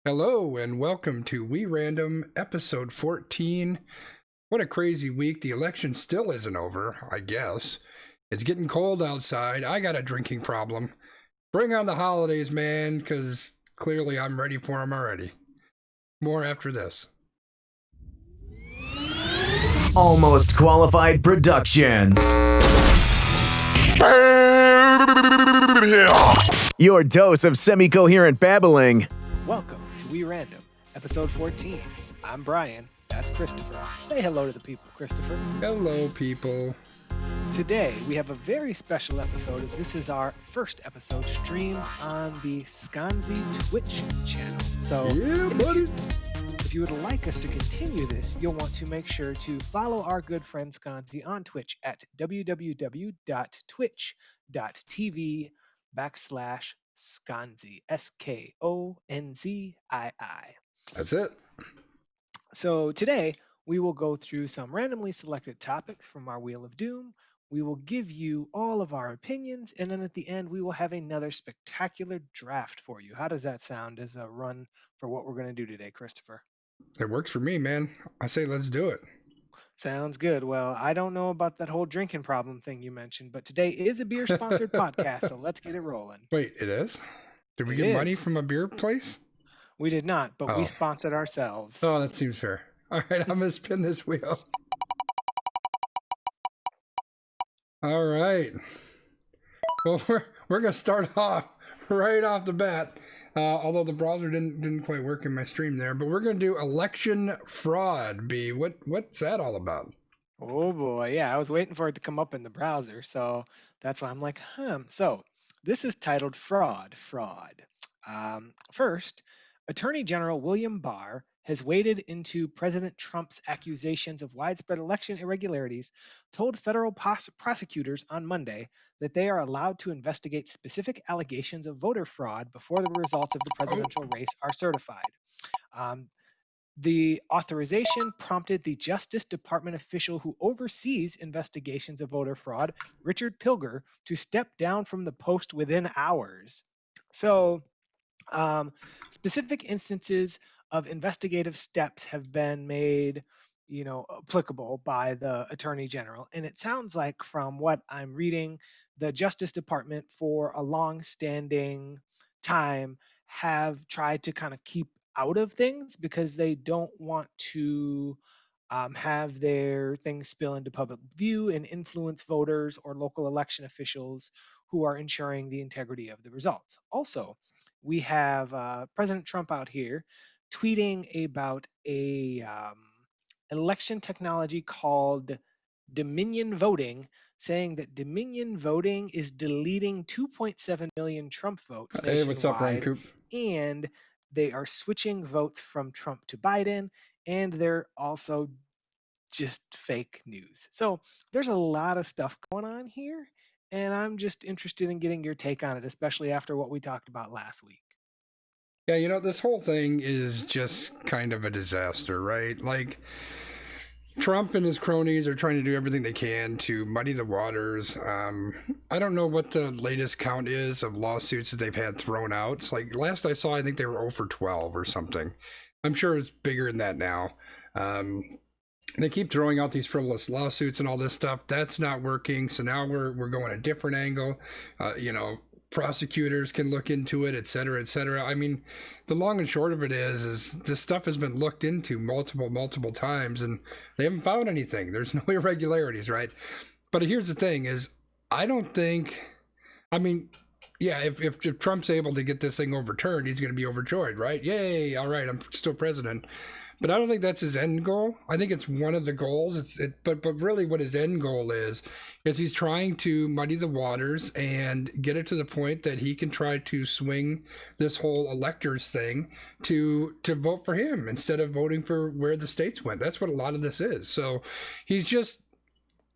Hello and welcome to We Random episode 14. What a crazy week. The election still isn't over, I guess. It's getting cold outside. I got a drinking problem. Bring on the holidays, man, because clearly I'm ready for them already. More after this. Almost Qualified Productions. Your dose of semi-coherent babbling. Welcome to We Random, episode 14. I'm Brian. That's Christopher. Say hello to the people, Christopher. Hello, people. Today, we have a very special episode as this is our first episode streamed on the Scanzi Twitch channel. So, Yeah, buddy. if you would like us to continue this, you'll want to make sure to follow our good friend Scanzi on Twitch at www.twitch.tv/Scanzi. SKONZII. That's it. So today we will go through some randomly selected topics from our Wheel of Doom. We will give you all of our opinions, and then at the end we will have another spectacular draft for you. How does that sound as a run for what we're going to do today, Christopher? It works for me, man. I say let's do it. Sounds good. Well, I don't know about that whole drinking problem thing you mentioned, but today is a beer-sponsored podcast, so let's get it rolling. Wait, it is? Did we It get money is. from a beer place? We did not, but Oh. we sponsored ourselves. Oh, that seems fair. All right, I'm going to spin this wheel. All right. Well, we're going to start off right off the bat, although the browser didn't quite work in my stream there, but we're going to do election fraud. B, what's that all about? Oh boy, yeah, I was waiting for it to come up in the browser, so that's why I'm like, So this is titled Fraud. First, Attorney General William Barr has waded into President Trump's accusations of widespread election irregularities, told federal prosecutors on Monday that they are allowed to investigate specific allegations of voter fraud before the results of the presidential race are certified. The authorization prompted the Justice Department official who oversees investigations of voter fraud, Richard Pilger, to step down from the post within hours. So, specific instances of investigative steps have been made, applicable by the Attorney General. And it sounds like, from what I'm reading, the Justice Department for a long-standing time have tried to kind of keep out of things because they don't want to have their things spill into public view and influence voters or local election officials who are ensuring the integrity of the results. Also, we have President Trump out here tweeting about a election technology called Dominion voting, saying that Dominion voting is deleting 2.7 million Trump votes Hey, what's up, Ryan nationwide, Coop? and they are switching votes from Trump to Biden, and they're also just fake news. So there's a lot of stuff going on here, and I'm just interested in getting your take on it, especially after what we talked about last week. Yeah, this whole thing is just kind of a disaster, right? Like, Trump and his cronies are trying to do everything they can to muddy the waters. I don't know what the latest count is of lawsuits that they've had thrown out. It's like, last I saw, I think they were 0 for 12 or something. I'm sure it's bigger than that now. They keep throwing out these frivolous lawsuits and all this stuff. That's not working. So now we're going a different angle. Prosecutors can look into it, et cetera, et cetera. I mean, the long and short of it is this stuff has been looked into multiple times, and they haven't found anything. There's no irregularities, right? But here's the thing is, I don't think, I mean, yeah, if Trump's able to get this thing overturned, he's going to be overjoyed, right? Yay, all right, I'm still president. But I don't think that's his end goal. I think it's one of the goals. But really what his end goal is he's trying to muddy the waters and get it to the point that he can try to swing this whole electors thing to vote for him instead of voting for where the states went. That's what a lot of this is. So he's just,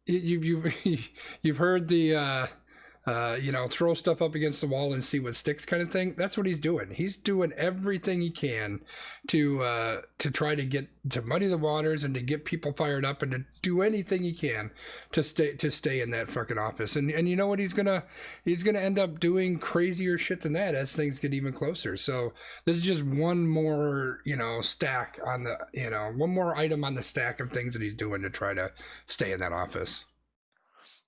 you've heard the throw stuff up against the wall and see what sticks kind of thing. That's what he's doing. He's doing everything he can to try to muddy the waters and to get people fired up and to do anything he can to stay in that fucking office. And you know what, he's gonna end up doing crazier shit than that as things get even closer. So this is just one more stack on the one more item on the stack of things that he's doing to try to stay in that office.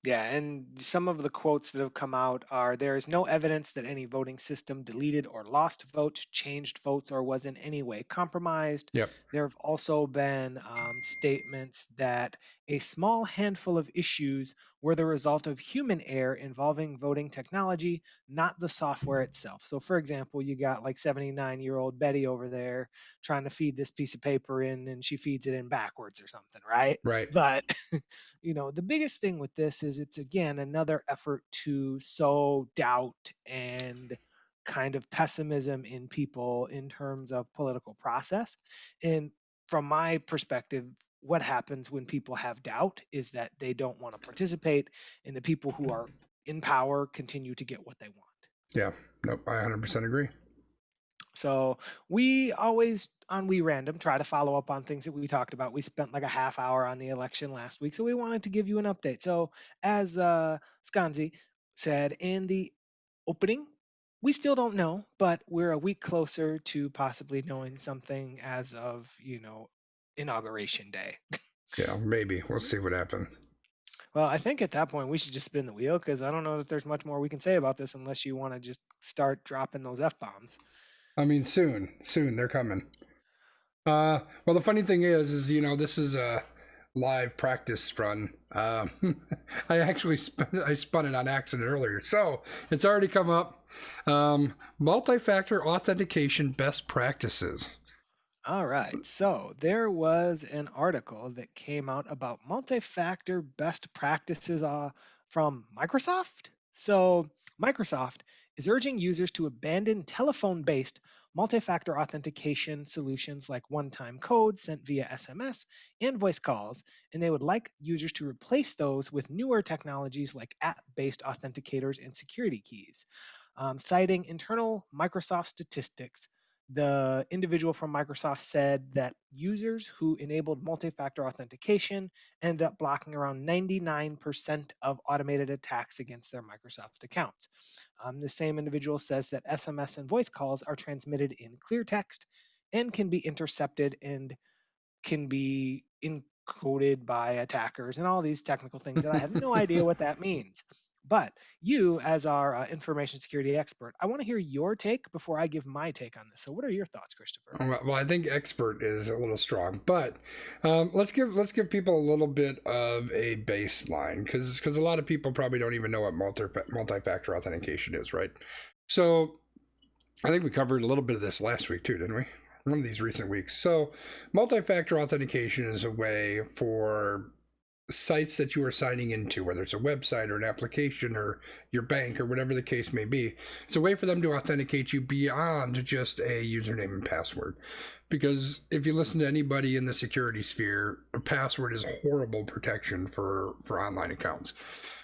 Yeah, and some of the quotes that have come out are: there is no evidence that any voting system deleted or lost votes, changed votes, or was in any way compromised. Yep. There have also been statements that a small handful of issues were the result of human error involving voting technology, not the software itself. So, for example, you got like 79-year-old Betty over there trying to feed this piece of paper in, and she feeds it in backwards or something, right? Right. But the biggest thing with this is it's again another effort to sow doubt and kind of pessimism in people in terms of political process. And from my perspective, what happens when people have doubt is that they don't want to participate, and the people who are in power continue to get what they want. Yeah. Nope. I 100% agree. So we always on We Random try to follow up on things that we talked about. We spent like a half hour on the election last week, so we wanted to give you an update. So as Skanzi said in the opening, we still don't know, but we're a week closer to possibly knowing something as of, inauguration day. Yeah, maybe. We'll see what happens. Well, I think at that point we should just spin the wheel, because I don't know that there's much more we can say about this unless you want to just start dropping those F-bombs. I mean, soon they're coming. Well, the funny thing is this is a live practice run. I actually spun it on accident earlier, so it's already come up. Multi-factor authentication best practices. All right. So there was an article that came out about multi-factor best practices from Microsoft. So Microsoft is urging users to abandon telephone-based multi-factor authentication solutions like one-time codes sent via SMS and voice calls, and they would like users to replace those with newer technologies like app-based authenticators and security keys. Citing internal Microsoft statistics, the individual from Microsoft said that users who enabled multi-factor authentication ended up blocking around 99% of automated attacks against their Microsoft accounts. The same individual says that SMS and voice calls are transmitted in clear text and can be intercepted and can be encoded by attackers and all these technical things that I have no idea what that means. But you, as our information security expert, I want to hear your take before I give my take on this. So, what are your thoughts, Christopher? Well, I think expert is a little strong, but let's give people a little bit of a baseline, because a lot of people probably don't even know what multi-factor authentication is, right? So, I think we covered a little bit of this last week too, didn't we? One of these recent weeks. So, multi-factor authentication is a way for sites that you are signing into, whether it's a website or an application or your bank or whatever the case may be. It's a way for them to authenticate you beyond just a username and password. Because if you listen to anybody in the security sphere, a password is horrible protection for online accounts.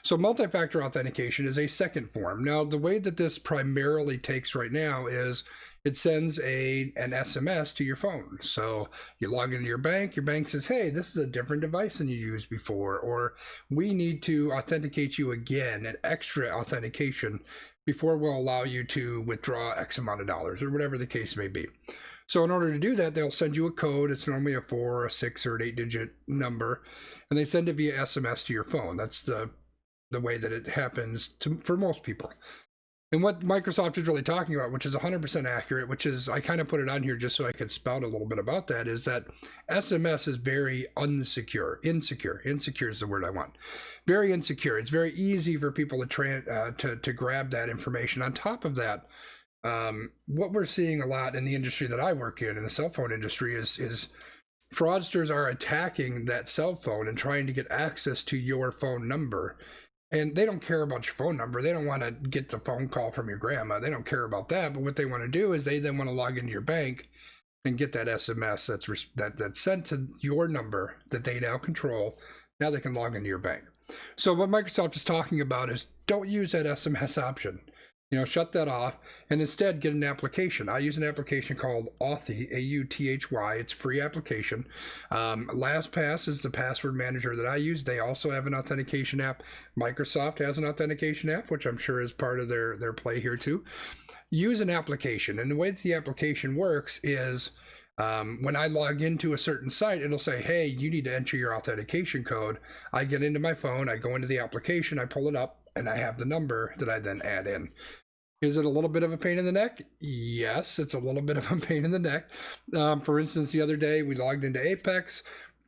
So multi-factor authentication is a second form. Now, the way that this primarily takes right now is it sends an SMS to your phone. So you log into your bank says, hey, this is a different device than you used before, or we need to authenticate you again, an extra authentication, before we'll allow you to withdraw X amount of dollars, or whatever the case may be. So in order to do that, they'll send you a code. It's normally a 4, a 6, or an 8-digit number, and they send it via SMS to your phone. That's the way that it happens for most people. And what Microsoft is really talking about, which is 100% accurate, which is, I kind of put it on here just so I could spout a little bit about that, is that SMS is very insecure is the word I want. Very insecure. It's very easy for people to grab that information. On top of that, what we're seeing a lot in the industry that I work in the cell phone industry, is fraudsters are attacking that cell phone and trying to get access to your phone number. And they don't care about your phone number. They don't want to get the phone call from your grandma. They don't care about that. But what they want to do is they then want to log into your bank and get that SMS that's sent to your number that they now control. Now they can log into your bank. So what Microsoft is talking about is don't use that SMS option. Shut that off and instead get an application. I use an application called Authy, A-U-T-H-Y. It's a free application. LastPass is the password manager that I use. They also have an authentication app. Microsoft has an authentication app, which I'm sure is part of their play here too. Use an application. And the way that the application works is when I log into a certain site, it'll say, hey, you need to enter your authentication code. I get into my phone, I go into the application, I pull it up, and I have the number that I then add in. Is it a little bit of a pain in the neck? Yes, it's a little bit of a pain in the neck. For instance, the other day we logged into Apex,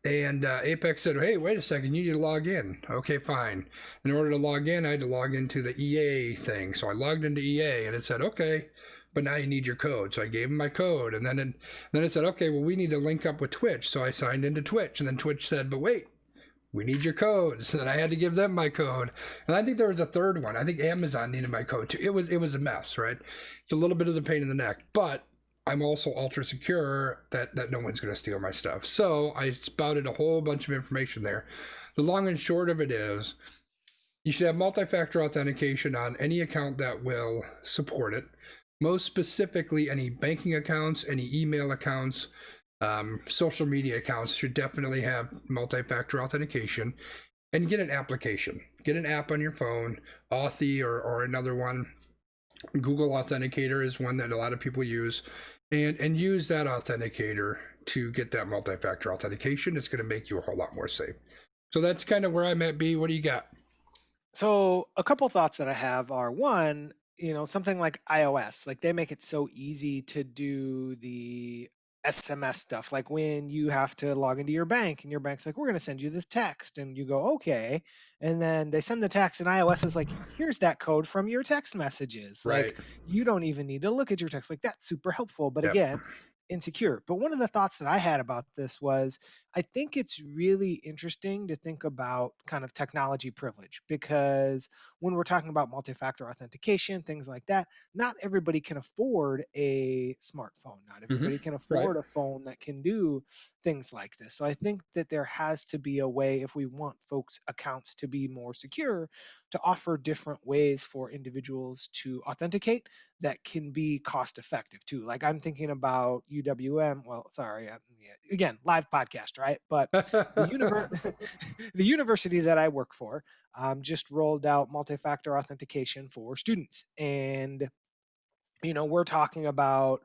and Apex said, hey, wait a second, you need to log in. Okay, fine. In order to log in, I had to log into the EA thing. So I logged into EA, and it said, okay, but now you need your code. So I gave them my code, and then it said, okay, well, we need to link up with Twitch. So I signed into Twitch, and then Twitch said, but wait, we need your code. So then I had to give them my code. And I think there was a third one. I think Amazon needed my code too. It was a mess, right? It's a little bit of the pain in the neck, but I'm also ultra secure that no one's going to steal my stuff. So I spouted a whole bunch of information there. The long and short of it is you should have multi-factor authentication on any account that will support it. Most specifically, any banking accounts, any email accounts, social media accounts should definitely have multi-factor authentication. And get an application. Get an app on your phone, Authy or another one. Google Authenticator is one that a lot of people use. And use that authenticator to get that multi-factor authentication. It's going to make you a whole lot more safe. So that's kind of where I'm at, B. What do you got? So a couple thoughts that I have are, one, something like iOS, like they make it so easy to do the SMS stuff. Like when you have to log into your bank and your bank's like, we're going to send you this text, and you go, okay. And then they send the text, and iOS is like, here's that code from your text messages. Right. Like you don't even need to look at your text. Like that's super helpful. But Yep. again, insecure. But one of the thoughts that I had about this was, I think it's really interesting to think about kind of technology privilege, because when we're talking about multi-factor authentication, things like that, not everybody can afford a smartphone. Not everybody can afford a phone that can do things like this. So I think that there has to be a way, if we want folks' accounts to be more secure, to offer different ways for individuals to authenticate that can be cost effective too. Like I'm thinking about UWM. Well, sorry, again, live podcast, right? But the university that I work for just rolled out multi-factor authentication for students, and we're talking about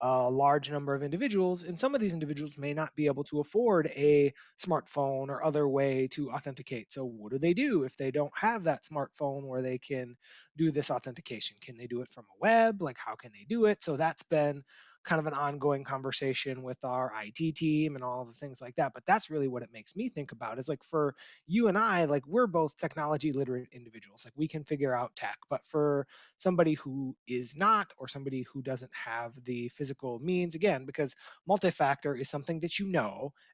a large number of individuals, and some of these individuals may not be able to afford a smartphone or other way to authenticate. So what do if they don't have that smartphone where they can do this authentication? Can they do it from a web? Like how can they do it? So that's been kind of an ongoing conversation with our IT team and all the things like that. But that's really what it makes me think about, is like, for you and I, like we're both technology literate individuals. Like we can figure out tech, but for somebody who is not, or somebody who doesn't have the physical means, again, because multi-factor is something that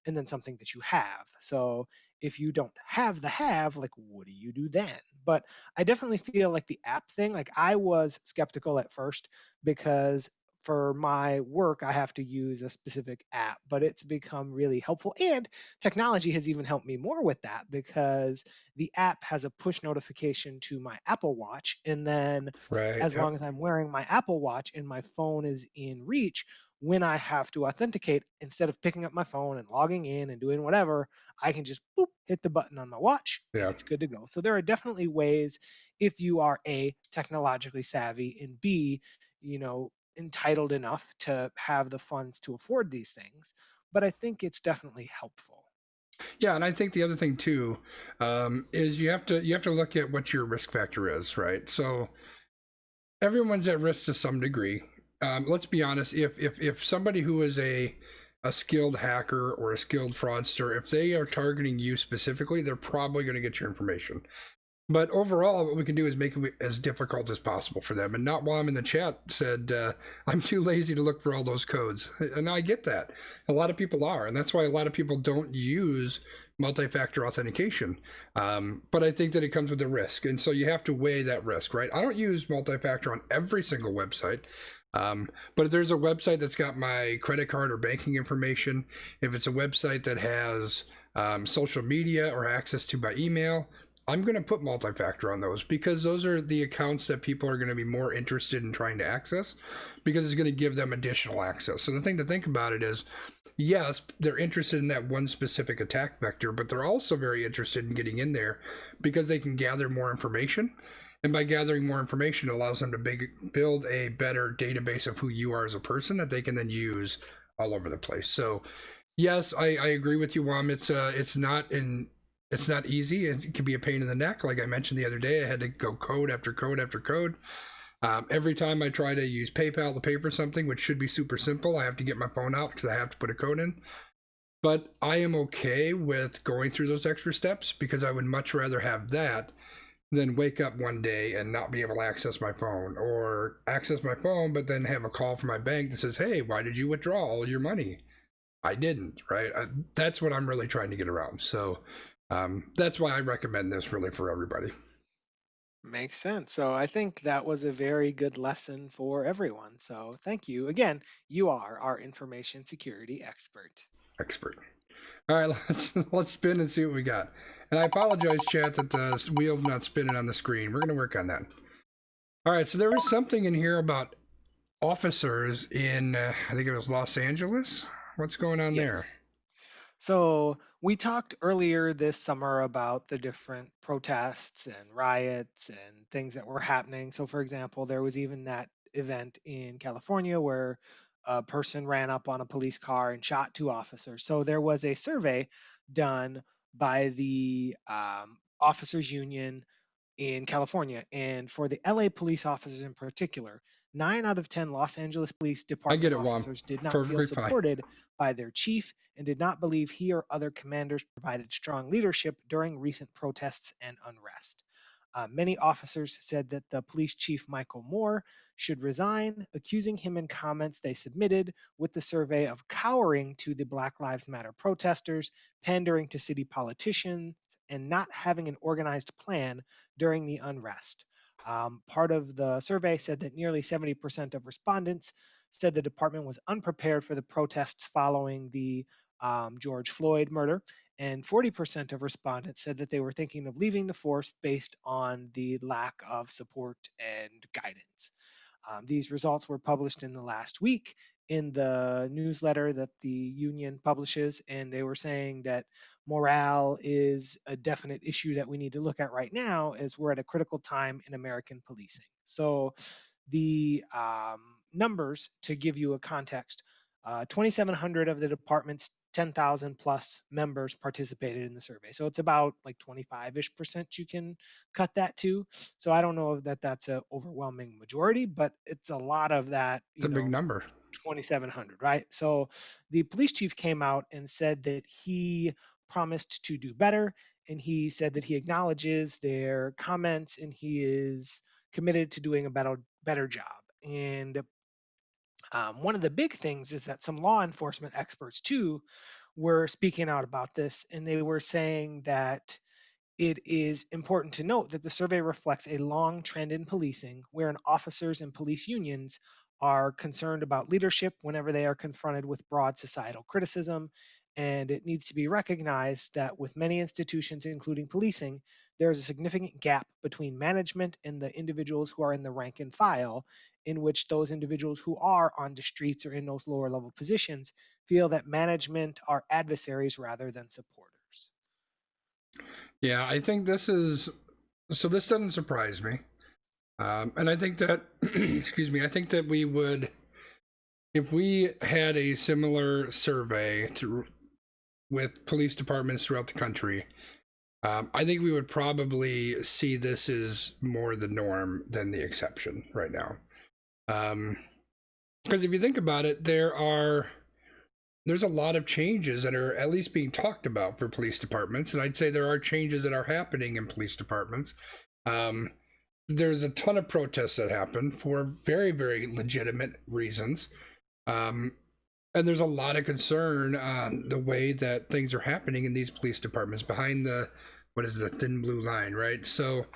and then something that you have. So if you don't have like what do you do then? But I definitely feel like the app thing, like I was skeptical at first, because for my work I have to use a specific app, but it's become really helpful, and technology has even helped me more with that, because the app has a push notification to my Apple Watch, and then as long as I'm wearing my Apple Watch and my phone is in reach, when I have to authenticate, instead of picking up my phone and logging in and doing whatever, I can just boop, hit the button on my watch, and it's good to go. So there are definitely ways, if you are A, technologically savvy, and B, entitled enough to have the funds to afford these things. But I think it's definitely helpful. Yeah, and I think the other thing too is you have to look at what your risk factor is, right? So everyone's at risk to some degree. Let's be honest. If somebody who is a skilled hacker or a skilled fraudster, if they are targeting you specifically, they're probably going to get your information. But overall, what we can do is make it as difficult as possible for them. And not while I'm in the chat said, I'm too lazy to look for all those codes. And I get that. A lot of people are. And that's why a lot of people don't use multi-factor authentication. But I think that it comes with a risk. And so you have to weigh that risk, right? I don't use multi-factor on every single website. But if there's a website that's got my credit card or banking information, if it's a website that has social media or access to my email, I'm going to put multi-factor on those because those are the accounts that people are going to be more interested in trying to access because it's going to give them additional access. So the thing to think about it is, yes, they're interested in that one specific attack vector, but they're also very interested in getting in there because they can gather more information. And by gathering more information, it allows them to build a better database of who you are as a person that they can then use all over the place. So yes, I agree with you, Wam. It's not easy. It can be a pain in the neck. Like I mentioned the other day, I had to go code after code after code. Every time I try to use PayPal to pay for something, which should be super simple, I have to get my phone out because I have to put a code in. But I am okay with going through those extra steps because I would much rather have that than wake up one day and not be able to access my phone, or access my phone but then have a call from my bank that says, hey, why did you withdraw all your money? I didn't, right? That's what I'm really trying to get around. So that's why I recommend this really for everybody. Makes sense. So I think that was a very good lesson for everyone. So thank you. Again, you are our information security expert. Expert. All right, let's spin and see what we got. And I apologize, chat, that the wheel's not spinning on the screen. We're going to work on that. All right, so there was something in here about officers in, I think it was Los Angeles. What's going on there? Yes. So we talked earlier this summer about the different protests and riots and things that were happening. So, for example, there was even that event in California where a person ran up on a police car and shot two officers. So there was a survey done by the officers union in California. And for the LA police officers in particular, 9 out of 10 Los Angeles Police I get Department it, Juan. officers did not feel Perfectly fine. supported by their chief and did not believe he or other commanders provided strong leadership during recent protests and unrest. Many officers said that the police chief, Michael Moore, should resign, accusing him in comments they submitted with the survey of cowering to the Black Lives Matter protesters, pandering to city politicians, and not having an organized plan during the unrest. Part of the survey said that nearly 70% of respondents said the department was unprepared for the protests following the George Floyd murder, and 40% of respondents said that they were thinking of leaving the force based on the lack of support and guidance. These results were published in the last week in the newsletter that the union publishes, and they were saying that morale is a definite issue that we need to look at right now as we're at a critical time in American policing. So the numbers, to give you a context, 2,700 of the department's 10,000 plus members participated in the survey. So it's about like 25-ish% you can cut that to. So I don't know that that's an overwhelming majority, but it's a lot of that, It's a big number. 2,700, right? So the police chief came out and said that he promised to do better. And he said that he acknowledges their comments and he is committed to doing a better job. And one of the big things is that some law enforcement experts too were speaking out about this, and they were saying that it is important to note that the survey reflects a long trend in policing wherein officers and police unions are concerned about leadership whenever they are confronted with broad societal criticism. And it needs to be recognized that with many institutions, including policing, there is a significant gap between management and the individuals who are in the rank and file, in which those individuals who are on the streets or in those lower level positions feel that management are adversaries rather than supporters. Yeah, I think this doesn't surprise me. And I think that, excuse me, I think that we would, if we had a similar survey with police departments throughout the country, I think we would probably see this as more the norm than the exception right now. Because if you think about it, there's a lot of changes that are at least being talked about for police departments, and I'd say there are changes that are happening in police departments. There's a ton of protests that happen for very, very legitimate reasons. And there's a lot of concern on the way that things are happening in these police departments behind the thin blue line, right? So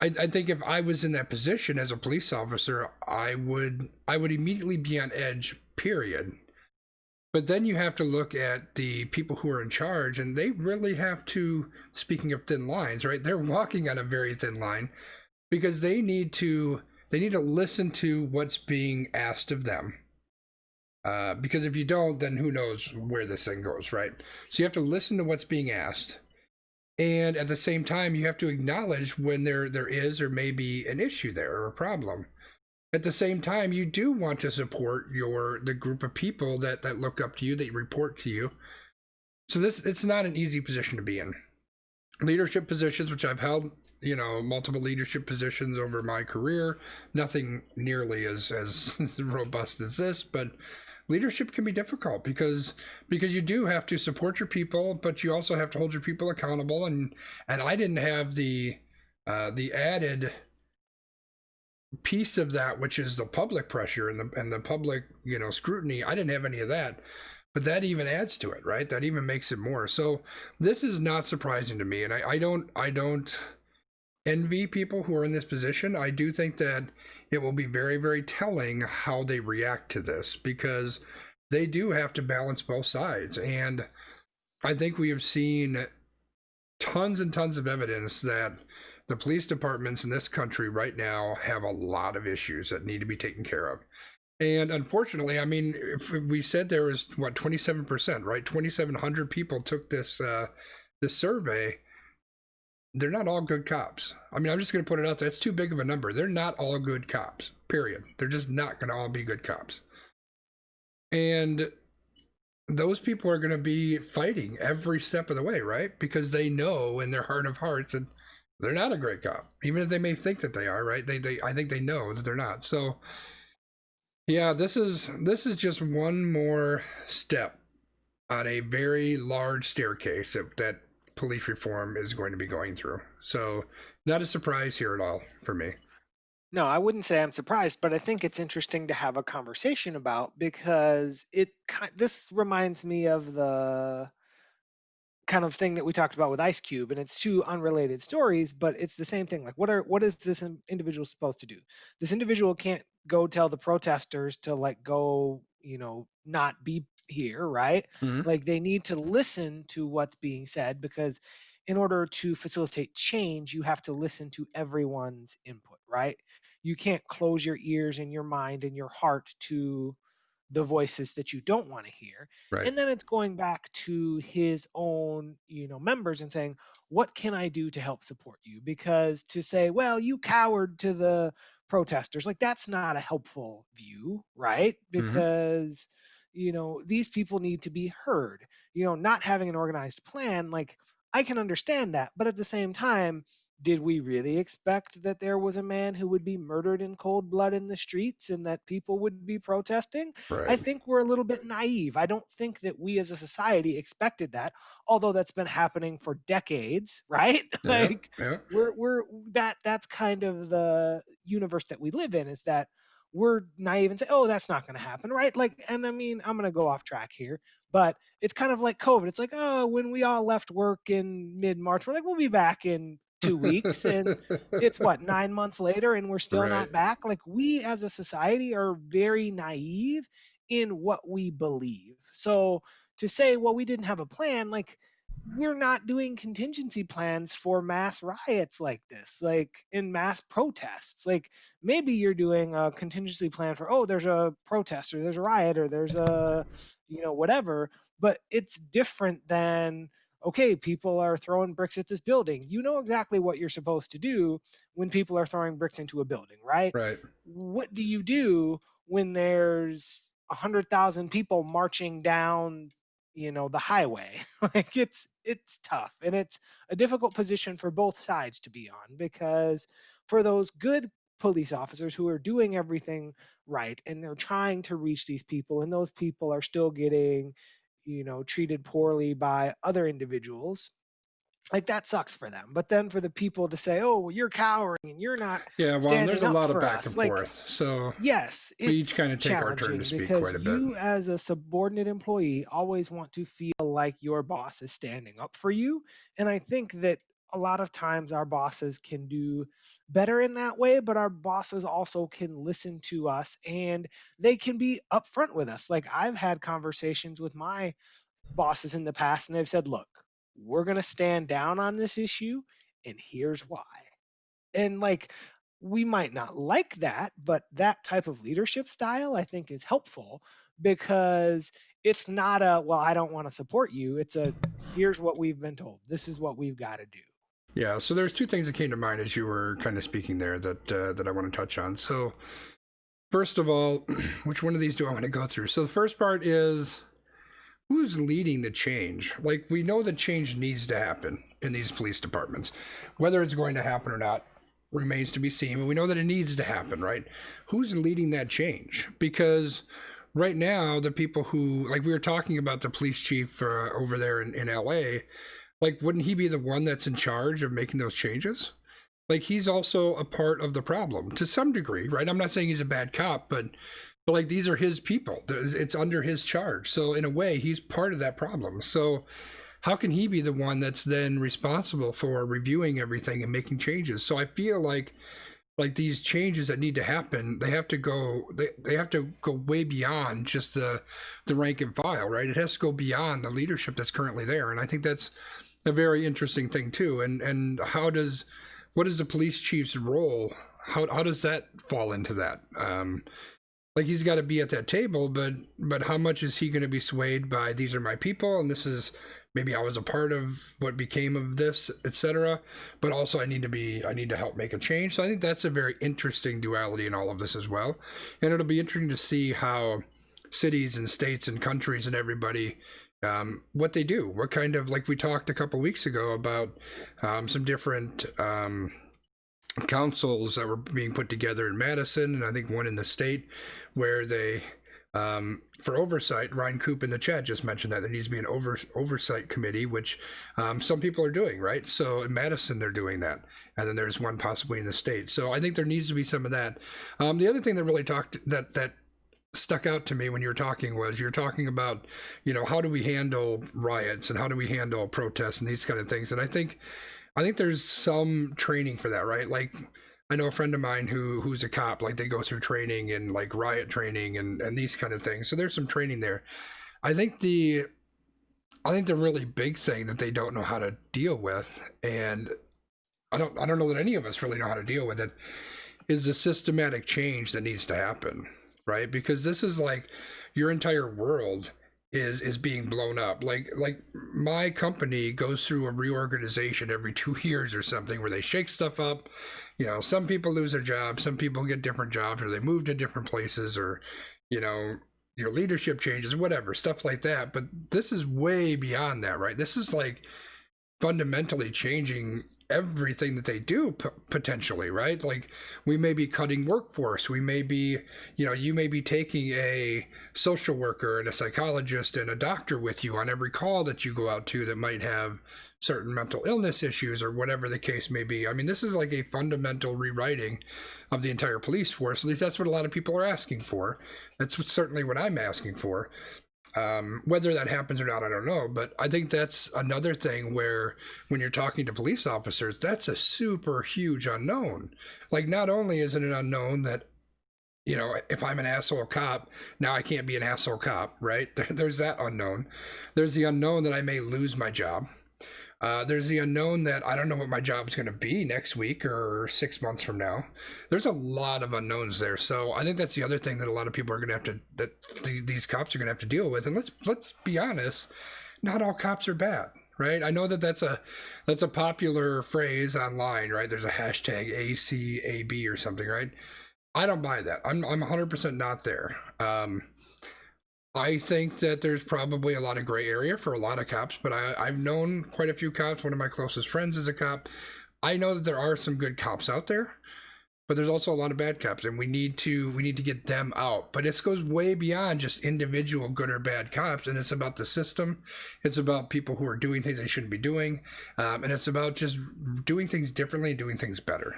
I think if I was in that position as a police officer, I would immediately be on edge, period. But then you have to look at the people who are in charge, and they really have to, speaking of thin lines, right? They're walking on a very thin line because they need to listen to what's being asked of them. Because if you don't, then who knows where this thing goes, right? So you have to listen to what's being asked, and at the same time, you have to acknowledge when there is or may be an issue there or a problem. At the same time, you do want to support the group of people that look up to you, that report to you. So it's not an easy position to be in. Leadership positions, which I've held, multiple leadership positions over my career, nothing nearly as robust as this, but leadership can be difficult because you do have to support your people, but you also have to hold your people accountable. And I didn't have the added piece of that, which is the public pressure and the public scrutiny. I didn't have any of that, but that even adds to it, right? That even makes it more. So this is not surprising to me, and I don't envy people who are in this position. I do think that it will be very, very telling how they react to this, because they do have to balance both sides. And I think we have seen tons and tons of evidence that the police departments in this country right now have a lot of issues that need to be taken care of. And unfortunately, I mean, if we said there was 27%, right? 2,700 people took this survey. They're not all good cops. I mean, I'm just going to put it out there. It's too big of a number. They're not all good cops, period. They're just not going to all be good cops. And those people are going to be fighting every step of the way, right? Because they know in their heart of hearts that they're not a great cop, even if they may think that they are, right? I think they know that they're not. So, yeah, this is just one more step on a very large staircase that police reform is going to be going through. So, not a surprise here at all for me. No, I wouldn't say I'm surprised, but I think it's interesting to have a conversation about, because this reminds me of the kind of thing that we talked about with Ice Cube, and it's two unrelated stories, but it's the same thing. Like, what is this individual supposed to do? This individual can't go tell the protesters to like go, not be here, right? Mm-hmm. Like, they need to listen to what's being said, because in order to facilitate change, you have to listen to everyone's input, right? You can't close your ears and your mind and your heart to the voices that you don't want to hear. Right. And then it's going back to his own, members, and saying, what can I do to help support you? Because to say, well, you cowered to the protesters, like, that's not a helpful view, right? Mm-hmm. Because these people need to be heard. Not having an organized plan, like, I can understand that, but at the same time, did we really expect that there was a man who would be murdered in cold blood in the streets and that people would be protesting? I Right. think we're a little bit naive. I don't think that we as a society expected that, although that's been happening for decades, right? Yeah. Like, Yeah. we're that's kind of the universe that we live in, is that we're naive and say, oh, that's not going to happen, right? Like, and I mean, I'm going to go off track here, but it's kind of like COVID. It's like, oh, when we all left work in mid-March, we're like, we'll be back in 2 weeks, and it's what, 9 months later, and we're still Right. not back. Like, we as a society are very naive in what we believe. So to say, well, we didn't have a plan, like, we're not doing contingency plans for mass riots like this, like in mass protests. Like, maybe you're doing a contingency plan for, oh, there's a protest, or there's a riot, or there's a whatever, but it's different than, okay, people are throwing bricks at this building. You know exactly what you're supposed to do when people are throwing bricks into a building, right? Right. What do you do when there's 100,000 people marching down, the highway? Like, it's tough, and it's a difficult position for both sides to be on, because for those good police officers who are doing everything right and they're trying to reach these people, and those people are still getting treated poorly by other individuals, like, that sucks for them. But then for the people to say, oh, well, you're cowering and you're not Yeah. Well, and there's standing a up lot of for back us, and like, forth. So yes, we each it's kind of take our turn to challenging, speak because quite a bit. you as a subordinate employee always want to feel like your boss is standing up for you. And I think that a lot of times our bosses can do better in that way, but our bosses also can listen to us and they can be upfront with us. Like I've had conversations with my bosses in the past and they've said, look, we're going to stand down on this issue and here's why. And like, we might not like that, but that type of leadership style I think is helpful because it's not a, well, I don't want to support you. It's a, here's what we've been told. This is what we've got to do. Yeah, so there's two things that came to mind as you were kind of speaking there that I want to touch on. So first of all, which one of these do I want to go through? So the first part is who's leading the change? Like we know that change needs to happen in these police departments. Whether it's going to happen or not remains to be seen, but we know that it needs to happen, right? Who's leading that change? Because right now, the people who, like we were talking about the police chief over there in LA, like wouldn't he be the one that's in charge of making those changes? Like he's also a part of the problem to some degree, right? I'm not saying he's a bad cop, but like these are his people. It's under his charge. So in a way, he's part of that problem. So how can he be the one that's then responsible for reviewing everything and making changes? So I feel like these changes that need to happen, they have to go way beyond just the rank and file, right? It has to go beyond the leadership that's currently there. And I think that's a very interesting thing too. And what is the police chief's role? How does that fall into that? Like he's got to be at that table, but how much is he going to be swayed by these are my people and this is maybe I was a part of what became of this, etc. But also I need to help make a change. So I think that's a very interesting duality in all of this as well. And it'll be interesting to see how cities and states and countries and everybody what they do, what kind of, like we talked a couple weeks ago about some different councils that were being put together in Madison, and I think one in the state where they for oversight, Ryan Coop in the chat just mentioned that there needs to be an oversight committee, which some people are doing, right? So in Madison, they're doing that. And then there's one possibly in the state. So I think there needs to be some of that. The other thing that really that stuck out to me when you were talking was you're talking about, how do we handle riots and how do we handle protests and these kind of things. And I think there's some training for that, right? Like I know a friend of mine who's a cop, like they go through training and like riot training and these kind of things. So there's some training there. I think the really big thing that they don't know how to deal with, and I don't know that any of us really know how to deal with it, is the systematic change that needs to happen, right? Because this is like your entire world is being blown up. Like my company goes through a reorganization every 2 years or something where they shake stuff up. Some people lose their jobs, some people get different jobs, or they move to different places, or your leadership changes, whatever, stuff like that. But this is way beyond that, right? This is like fundamentally changing everything that they do potentially, right? Like we may be cutting workforce, we may be, you may be taking a social worker and a psychologist and a doctor with you on every call that you go out to that might have certain mental illness issues or whatever the case may be. I mean, this is like a fundamental rewriting of the entire police force. At least that's what a lot of people are asking for. That's certainly what I'm asking for. Whether that happens or not, I don't know. But I think that's another thing where when you're talking to police officers, that's a super huge unknown. Like not only is it an unknown that, if I'm an asshole cop, now I can't be an asshole cop, right? There's that unknown. There's the unknown that I may lose my job. There's the unknown that I don't know what my job is going to be next week or 6 months from now. There's a lot of unknowns there. So I think that's the other thing that a lot of people are going to have to, these cops are going to have to deal with. And let's be honest, not all cops are bad, right? I know that's a popular phrase online, right? There's a hashtag ACAB or something, right? I don't buy that. I'm 100% not there. I think that there's probably a lot of gray area for a lot of cops, but I've known quite a few cops. One of my closest friends is a cop. I know that there are some good cops out there, but there's also a lot of bad cops, and we need to get them out. But this goes way beyond just individual good or bad cops, and it's about the system. It's about people who are doing things they shouldn't be doing, and it's about just doing things differently and doing things better.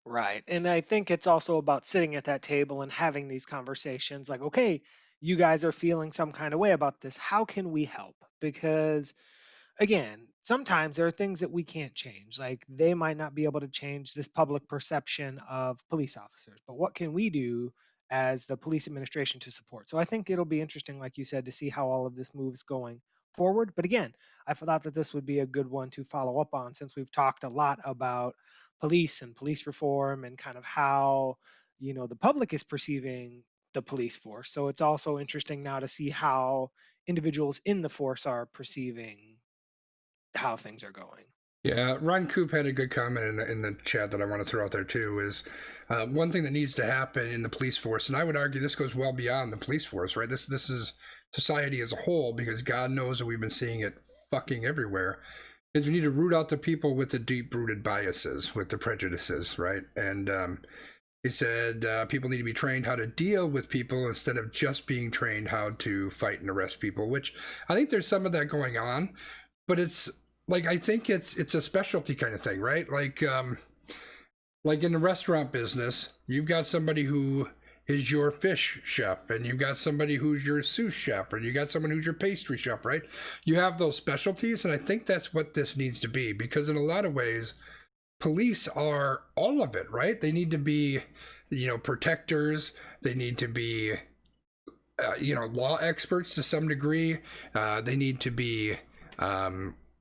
Right. And I think it's also about sitting at that table and having these conversations like, okay, you guys are feeling some kind of way about this. How can we help? Because again, sometimes there are things that we can't change. Like they might not be able to change this public perception of police officers, but what can we do as the police administration to support? So I think it'll be interesting, like you said, to see how all of this moves going forward. But again, I thought that this would be a good one to follow up on, since we've talked a lot about police and police reform and kind of how, the public is perceiving the police force. So it's also interesting now to see how individuals in the force are perceiving how things are going. Yeah, Ron Coop had a good comment in the chat that I want to throw out there too. Is one thing that needs to happen in the police force, and I would argue this goes well beyond the police force, right? This is society as a whole, because God knows that we've been seeing it fucking everywhere. Is we need to root out the people with the deep-rooted biases, with the prejudices, right? And he said people need to be trained how to deal with people instead of just being trained how to fight and arrest people. Which I think there's some of that going on, but it's like, I think it's a specialty kind of thing, right? Like in the restaurant business, you've got somebody who is your fish chef, and you've got somebody who's your sous chef, or you got someone who's your pastry chef, right? You have those specialties, and I think that's what this needs to be, because in a lot of ways, police are all of it, right? They need to be, protectors. They need to be, law experts to some degree. They need to be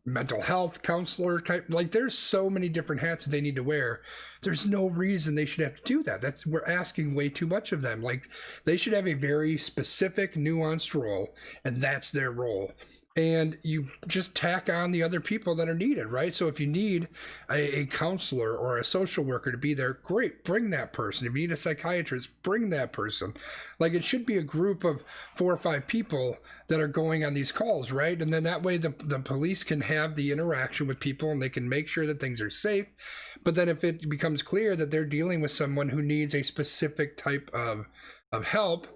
mental health counselor type. Like, there's so many different hats that they need to wear. There's no reason they should have to do that. We're asking way too much of them. Like, they should have a very specific, nuanced role, and that's their role. And you just tack on the other people that are needed, right? So if you need a counselor or a social worker to be there, great, bring that person. If you need a psychiatrist, bring that person. Like, it should be a group of 4 or 5 people that are going on these calls, right? And then that way the police can have the interaction with people, and they can make sure that things are safe. But then if it becomes clear that they're dealing with someone who needs a specific type of help,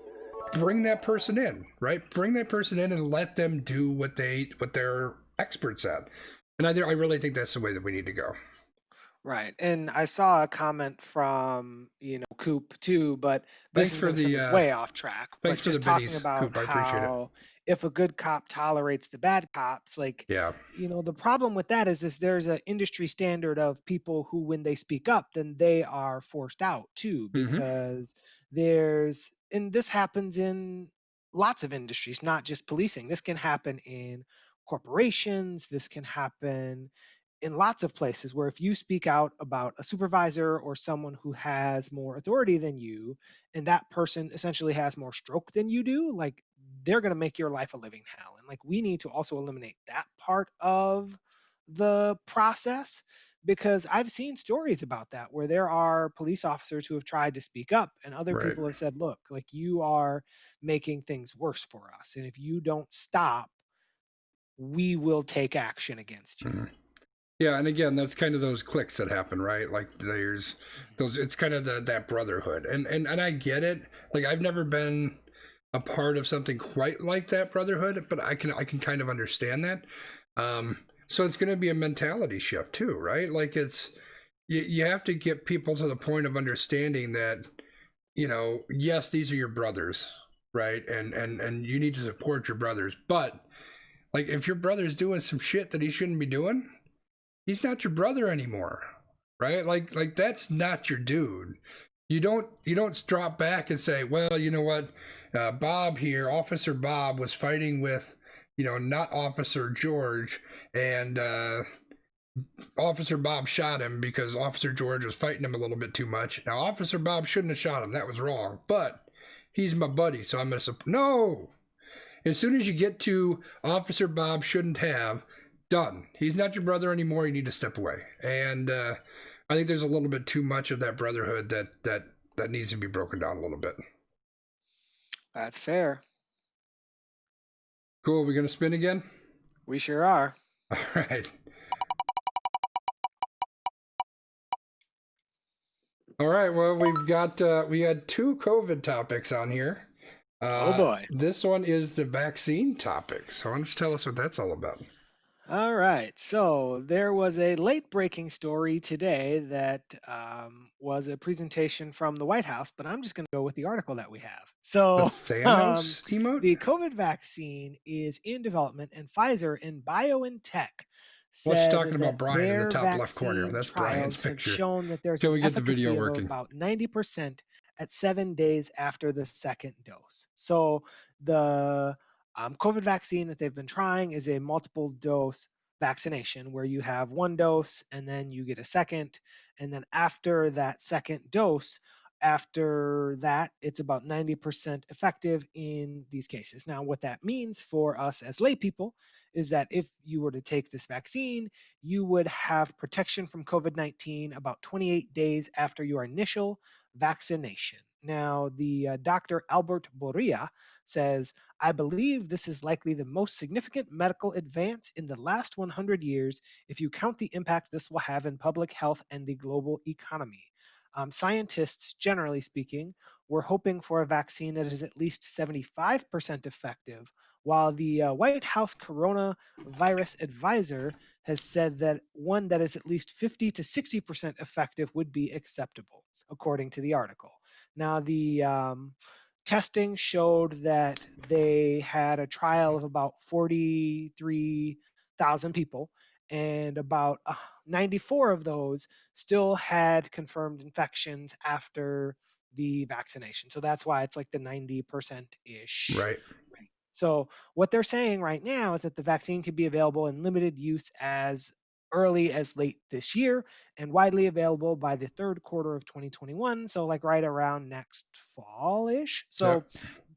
bring that person in, right? Bring that person in and let them do what they're experts at. And I really think that's the way that we need to go. Right. And I saw a comment from, Coop too, but this Thanks is for going to send us way off track. thanks But for the just talking biddies, about Coop. I appreciate it. how if a good cop tolerates the bad cops, like, Yeah. the problem with that is there's an industry standard of people who, when they speak up, then they are forced out too, because and this happens in lots of industries, not just policing. This can happen in corporations. This can happen in lots of places, where if you speak out about a supervisor or someone who has more authority than you, and that person essentially has more stroke than you do, like, they're going to make your life a living hell. And like, we need to also eliminate that part of the process, because I've seen stories about that, where there are police officers who have tried to speak up, and other Right. people have said, look, like, you are making things worse for us, and if you don't stop, we will take action against you. Yeah, and again, that's kind of those cliques that happen, right? Like, there's those. It's kind of that brotherhood, and I get it. Like, I've never been a part of something quite like that brotherhood, but I can kind of understand that. So it's going to be a mentality shift too, right? Like, you have to get people to the point of understanding that, yes, these are your brothers, right? And you need to support your brothers, but like, if your brother's doing some shit that he shouldn't be doing, he's not your brother anymore, right? Like that's not your dude. You don't drop back and say, well, you know what, Bob here, Officer Bob was fighting with, not Officer George, and Officer Bob shot him because Officer George was fighting him a little bit too much. Now, Officer Bob shouldn't have shot him. That was wrong, but he's my buddy, so I'm gonna support. No. As soon as you get to Officer Bob shouldn't have, done. He's not your brother anymore. You need to step away. And I think there's a little bit too much of that brotherhood that needs to be broken down a little bit. That's fair. Cool. We gonna spin again? We sure are. All right. All right. Well, we had 2 COVID topics on here. Oh boy. This one is the vaccine topic. So why don't you tell us what that's all about? All right. So there was a late breaking story today that was a presentation from the White House, but I'm just going to go with the article that we have. The So Thanos emote? the COVID vaccine is in development, and Pfizer and BioNTech, What's she said talking that about, Brian, in the their top left corner? vaccine That's Brian's trials have picture. shown that there's Till an we get the video efficacy of working. about 90% at 7 days after the second dose. So the COVID vaccine that they've been trying is a multiple dose vaccination where you have one dose and then you get a second. And then after that second dose, after that, it's about 90% effective in these cases. Now, what that means for us as lay people is that if you were to take this vaccine, you would have protection from COVID 19 about 28 days after your initial vaccination. Now, the Dr. Albert Boria says, I believe this is likely the most significant medical advance in the last 100 years if you count the impact this will have in public health and the global economy. Scientists, generally speaking, were hoping for a vaccine that is at least 75% effective, while the White House coronavirus advisor has said that one that is at least 50 to 60% effective would be acceptable, according to the article. Now, the testing showed that they had a trial of about 43,000 people, and about 94 of those still had confirmed infections after the vaccination. So that's why it's like the 90% ish. Right. So what they're saying right now is that the vaccine could be available in limited use as early as late this year and widely available by the third quarter of 2021. So like right around next fall-ish. So Yep.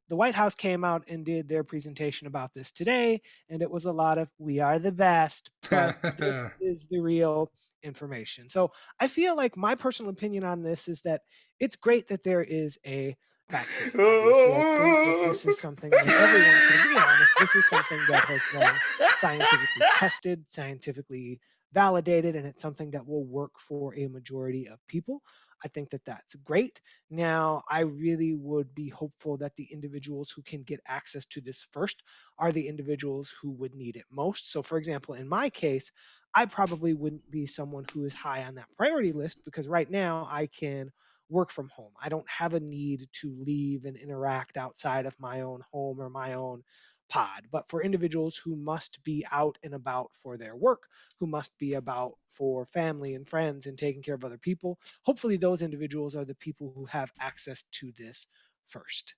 the White House came out and did their presentation about this today, and it was a lot of "we are the best," but this is the real information. So I feel like my personal opinion on this is that it's great that there is a vaccine. Obviously, I think that this is something that everyone can agree on. If this is something that has been scientifically tested, scientifically validated, and it's something that will work for a majority of people, I think that that's great. Now, I really would be hopeful that the individuals who can get access to this first are the individuals who would need it most. So, for example, in my case, I probably wouldn't be someone who is high on that priority list because right now I can work from home. I don't have a need to leave and interact outside of my own home or my own pod. But for individuals who must be out and about for their work, who must be about for family and friends and taking care of other people, hopefully those individuals are the people who have access to this first.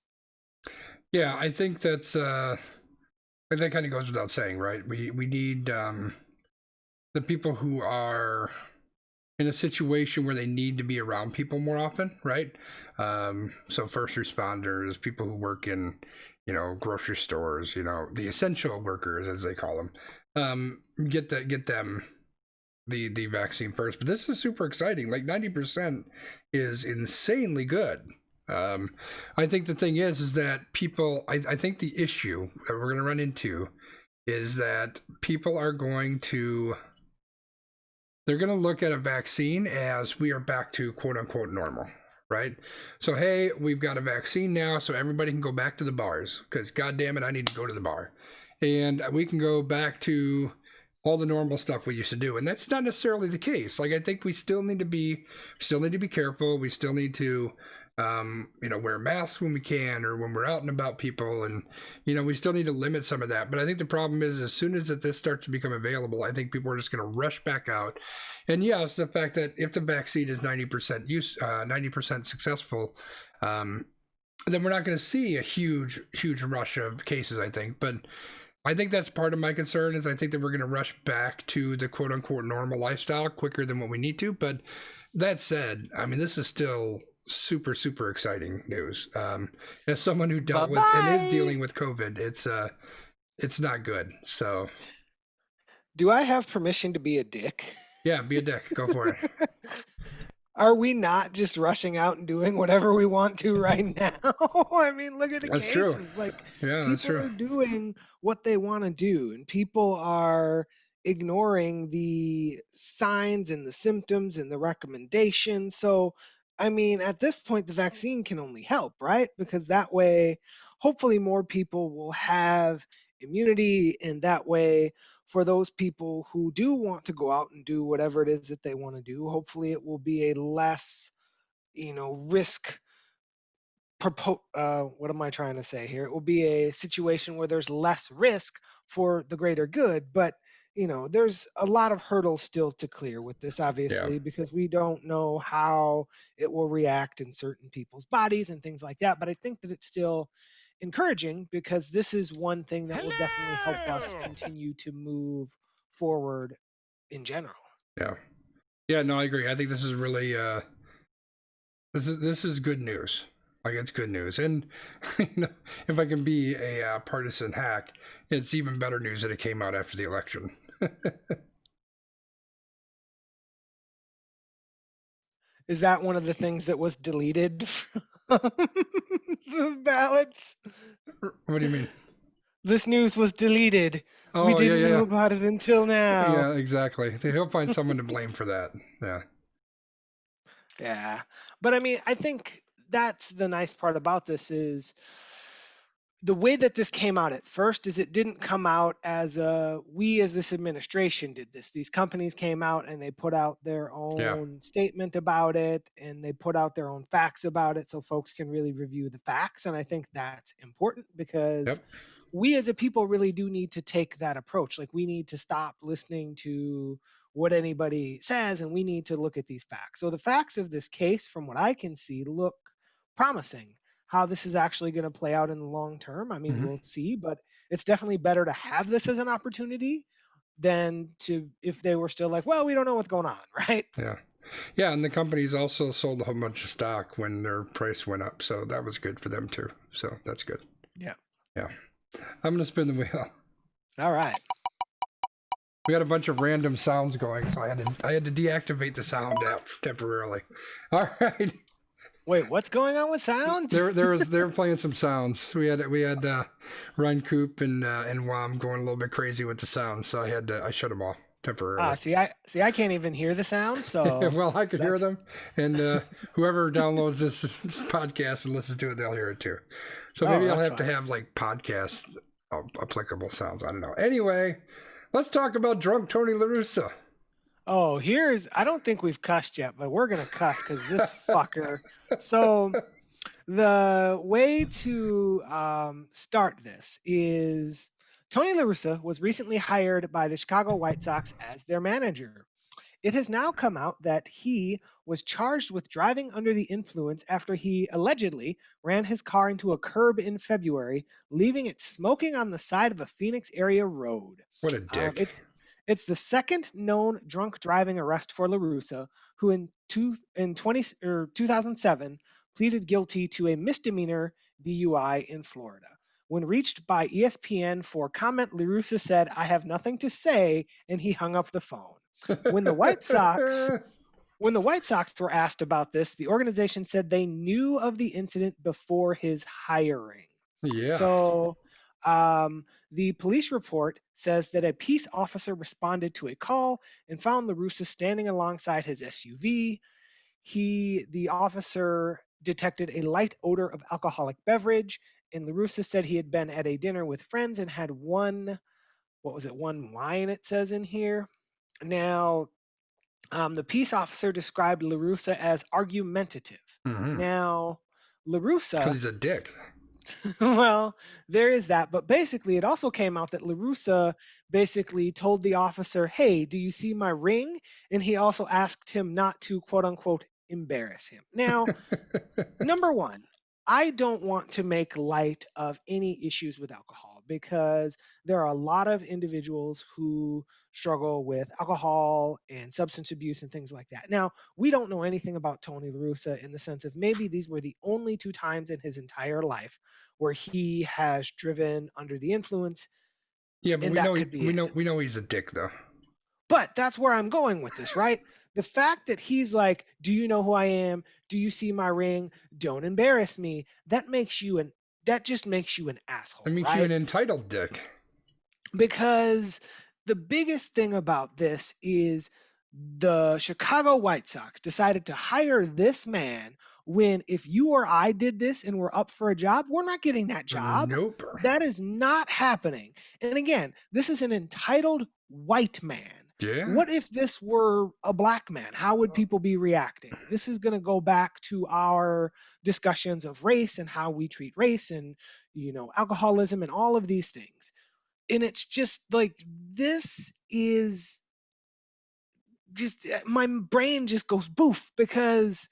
Yeah, I think that's that kind of goes without saying, right? We need the people who are in a situation where they need to be around people more often, right? So first responders, people who work in, grocery stores, the essential workers as they call them, get them the vaccine first. But this is super exciting. Like 90% is insanely good. I think the thing is that people. I think the issue that we're going to run into is that people are going to. They're going to look at a vaccine as we are back to quote unquote normal, right? So, hey, we've got a vaccine now, so everybody can go back to the bars because, God damn it, I need to go to the bar. And we can go back to all the normal stuff we used to do. And that's not necessarily the case. Like, I think we still need to be careful. We still need to, wear masks when we can or when we're out and about people. And, we still need to limit some of that. But I think the problem is as soon as this starts to become available, I think people are just going to rush back out. And yes, the fact that if the vaccine is 90% successful, then we're not going to see a huge rush of cases, I think. But I think that's part of my concern is I think that we're going to rush back to the quote unquote normal lifestyle quicker than what we need to. But that said, I mean, this is still super, super exciting news. As someone who dealt with and is dealing with COVID, it's not good. So Do I have permission to be a dick? yeah, be a dick. Go for it. Are we not just rushing out and doing whatever we want to right now? I mean, look at the That's true. cases. Like, Yeah, that's people true. are doing what they want to do, and people are ignoring the signs and the symptoms and the recommendations. So, I mean, at this point, the vaccine can only help, right? Because that way, hopefully, more people will have immunity, and that way, for those people who do want to go out and do whatever it is that they want to do, hopefully it will be a less, risk. What am I trying to say here? It will be a situation where there's less risk for the greater good. But there's a lot of hurdles still to clear with this, Yeah. obviously, because we don't know how it will react in certain people's bodies and things like that. But I think that it's still encouraging because this is one thing that will definitely help us continue to move forward in general. Yeah. Yeah, no, I agree. I think this is really this is good news. Like, it's good news. And if I can be a partisan hack, it's even better news that it came out after the election. Is that one of the things that was deleted from the ballots? What do you mean? This news was deleted. We Oh, yeah, didn't yeah, know yeah. about it until now. Yeah, exactly. He'll find someone to blame for that. Yeah. Yeah. But I mean, I think that's the nice part about this is the way that this came out at first is it didn't come out as we as this administration did this. These companies came out and they put out their Yeah. own statement about it and they put out their own facts about it so folks can really review the facts. And I think that's important because Yep. we as a people really do need to take that approach. Like, we need to stop listening to what anybody says and we need to look at these facts. So the facts of this case, from what I can see, look promising. How this is actually going to play out in the long term, I mean, Hmm. we'll see, but it's definitely better to have this as an opportunity than to if they were still like, well, we don't know what's going on, right? Yeah. Yeah, and the companies also sold a whole bunch of stock when their price went up, so that was good for them too. So that's good. Yeah. Yeah. I'm gonna spin the wheel. All right. We had a bunch of random sounds going, so I had to deactivate the sound app temporarily. All right. Wait, what's going on with sounds? They were playing some sounds. We had Ryan Coop and Wam going a little bit crazy with the sounds, so I shut them off temporarily. See, I can't even hear the sound, so Well, I could hear that's them, and whoever downloads this podcast and listens to it, they'll hear it too. So maybe I'll that's have to fine. have like podcast applicable sounds. I don't know. Anyway, let's talk about drunk Tony LaRussa. Oh, I don't think we've cussed yet, but we're gonna cuss because this fucker. So the way to start this is Tony LaRussa was recently hired by the Chicago White Sox as their manager. It has now come out that he was charged with driving under the influence after he allegedly ran his car into a curb in February, leaving it smoking on the side of a Phoenix area road. What a dick. It's the second known drunk driving arrest for LaRussa, who in 2007 pleaded guilty to a misdemeanor DUI in Florida. When reached by ESPN for comment, LaRussa said, "I have nothing to say," and he hung up the phone. When the White Sox when the White Sox were asked about this, the organization said they knew of the incident before his hiring. Yeah. So, the police report says that a peace officer responded to a call and found LaRussa standing alongside his SUV. The officer detected a light odor of alcoholic beverage, and LaRussa said he had been at a dinner with friends and had one wine, it says in here. Now, the peace officer described LaRussa as argumentative. Mm-hmm. Now, Because LaRussa, he's a dick. well, there is that, but basically, it also came out that LaRussa basically told the officer, "Hey, do you see my ring?" And he also asked him not to, quote unquote, embarrass him. Now, number one, I don't want to make light of any issues with alcohol because there are a lot of individuals who struggle with alcohol and substance abuse and things like that. Now, we don't know anything about Tony LaRussa in the sense of maybe these were the only two times in his entire life where he has driven under the influence, Yeah, but and we know that could be it. we know he's a dick though. But that's where I'm going with this, right? The fact that he's like, "Do you know who I am? Do you see my ring? Don't embarrass me." That just makes you an That asshole, makes you an right? entitled dick. Because the biggest thing about this is the Chicago White Sox decided to hire this man when if you or I did this and we're up for a job, we're not getting that job. Nope. That is not happening. And again, this is an entitled white man. Yeah. What if this were a black man? How would people be reacting? This is going to go back to our discussions of race and how we treat race and alcoholism and all of these things. And it's just like, this is just, my brain just goes boof, because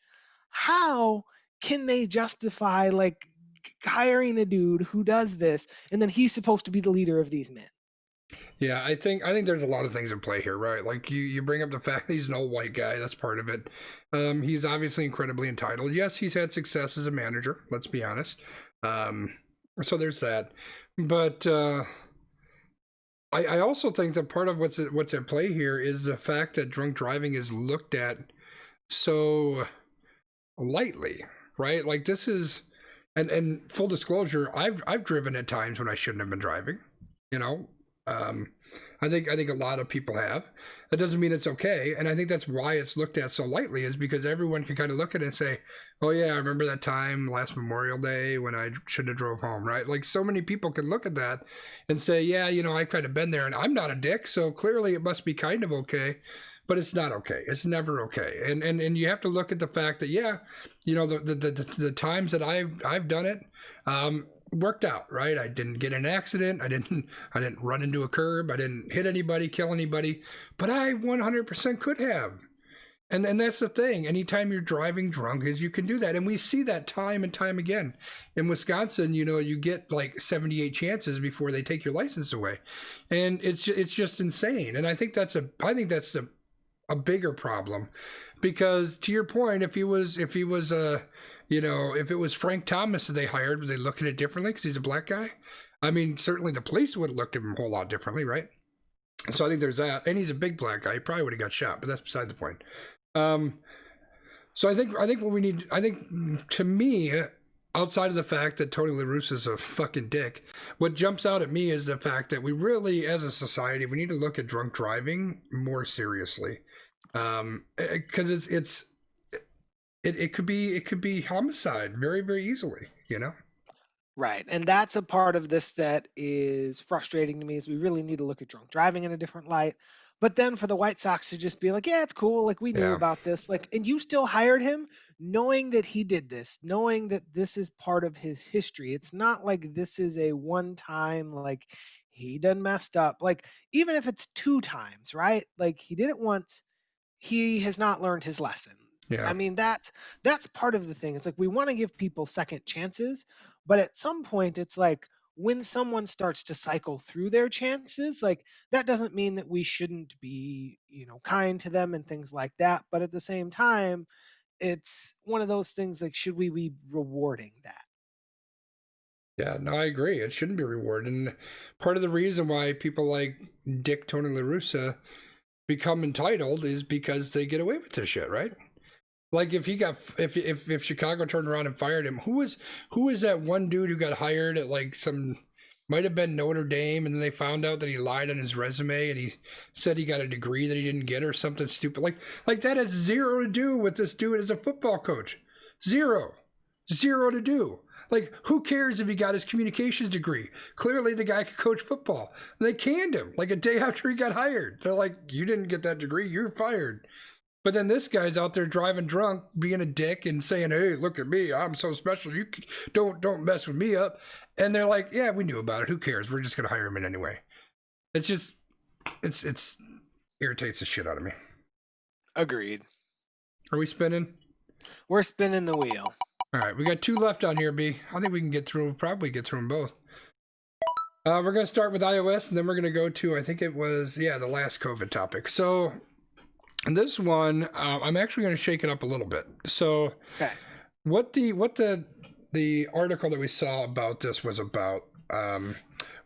how can they justify like hiring a dude who does this, and then he's supposed to be the leader of these men? Yeah, I think there's a lot of things in play here, right? Like you bring up the fact that he's an old white guy. That's part of it. He's obviously incredibly entitled. Yes, he's had success as a manager. Let's be honest. So there's that. But I also think that part of what's at play here is the fact that drunk driving is looked at so lightly, right? Like this is, and full disclosure, I've driven at times when I shouldn't have been driving. You know, um, I think a lot of people have. That doesn't mean it's okay, and I think that's why it's looked at so lightly, is because everyone can kind of look at it and say, "Oh yeah, I remember that time last Memorial Day when I shouldn't have drove home." Right? Like so many people can look at that and say, "Yeah, you know, I've kind of been there, and I'm not a dick, so clearly it must be kind of okay." But it's not okay. It's never okay, and you have to look at the fact that yeah, you know, the times that I've done it. Worked out, right? I didn't get in an accident. I didn't run into a curb. I didn't hit anybody, kill anybody, but I 100% could have. And that's the thing. Anytime you're driving drunk, is you can do that, and we see that time and time again. In Wisconsin, you know, you get like 78 chances before they take your license away, and it's just insane. And I think that's a bigger problem, because to your point, if he was you know, if it was Frank Thomas that they hired, would they look at it differently because he's a black guy? I mean, certainly the police would have looked at him a whole lot differently, right? So I think there's that, and he's a big black guy. He probably would have got shot, but that's beside the point. Um, so I think what we need, I think to me, outside of the fact that Tony LaRussa is a fucking dick, what jumps out at me is the fact that we really, as a society, we need to look at drunk driving more seriously, because it could be homicide very, very easily, you know? Right. And that's a part of this that is frustrating to me, is we really need to look at drunk driving in a different light. But then for the White Sox to just be like, yeah, it's cool. Like, we knew Yeah. about this. Like, and you still hired him knowing that he did this, knowing that this is part of his history. It's not like this is a one time, like, he done messed up. Like, even if it's two times, right? Like, he did it once, he has not learned his lesson. I Yeah. mean, that's part of the thing. It's like, we want to give people second chances, but at some point it's like, when someone starts to cycle through their chances, like, that doesn't mean that we shouldn't be, kind to them and things like that, but at the same time, it's one of those things, like, should we be rewarding that? Yeah, no, I agree. It shouldn't be rewarded. And part of the reason why people like Dick Tony LaRussa become entitled is because they get away with this shit, right? Like if Chicago turned around and fired him, who was that one dude who got hired at like some, might have been Notre Dame, and then they found out that he lied on his resume and he said he got a degree that he didn't get or something stupid. Like that has zero to do with this dude as a football coach. Zero. Zero to do. Like, who cares if he got his communications degree? Clearly, the guy could coach football. And they canned him like a day after he got hired. They're like, you didn't get that degree, you're fired. But then this guy's out there driving drunk, being a dick, and saying, "Hey, look at me, I'm so special. You don't mess with me up." And they're like, "Yeah, we knew about it. Who cares? We're just gonna hire him in anyway." It's just, it's irritates the shit out of me. Agreed. Are we spinning? We're spinning the wheel. All right, we got two left on here, B. I think we can get through. Probably get through them both. We're gonna start with iOS, and then we're gonna go to, I think it was, the last COVID topic. So. And this one, I'm actually going to shake it up a little bit. So, Okay. what the article that we saw about this was about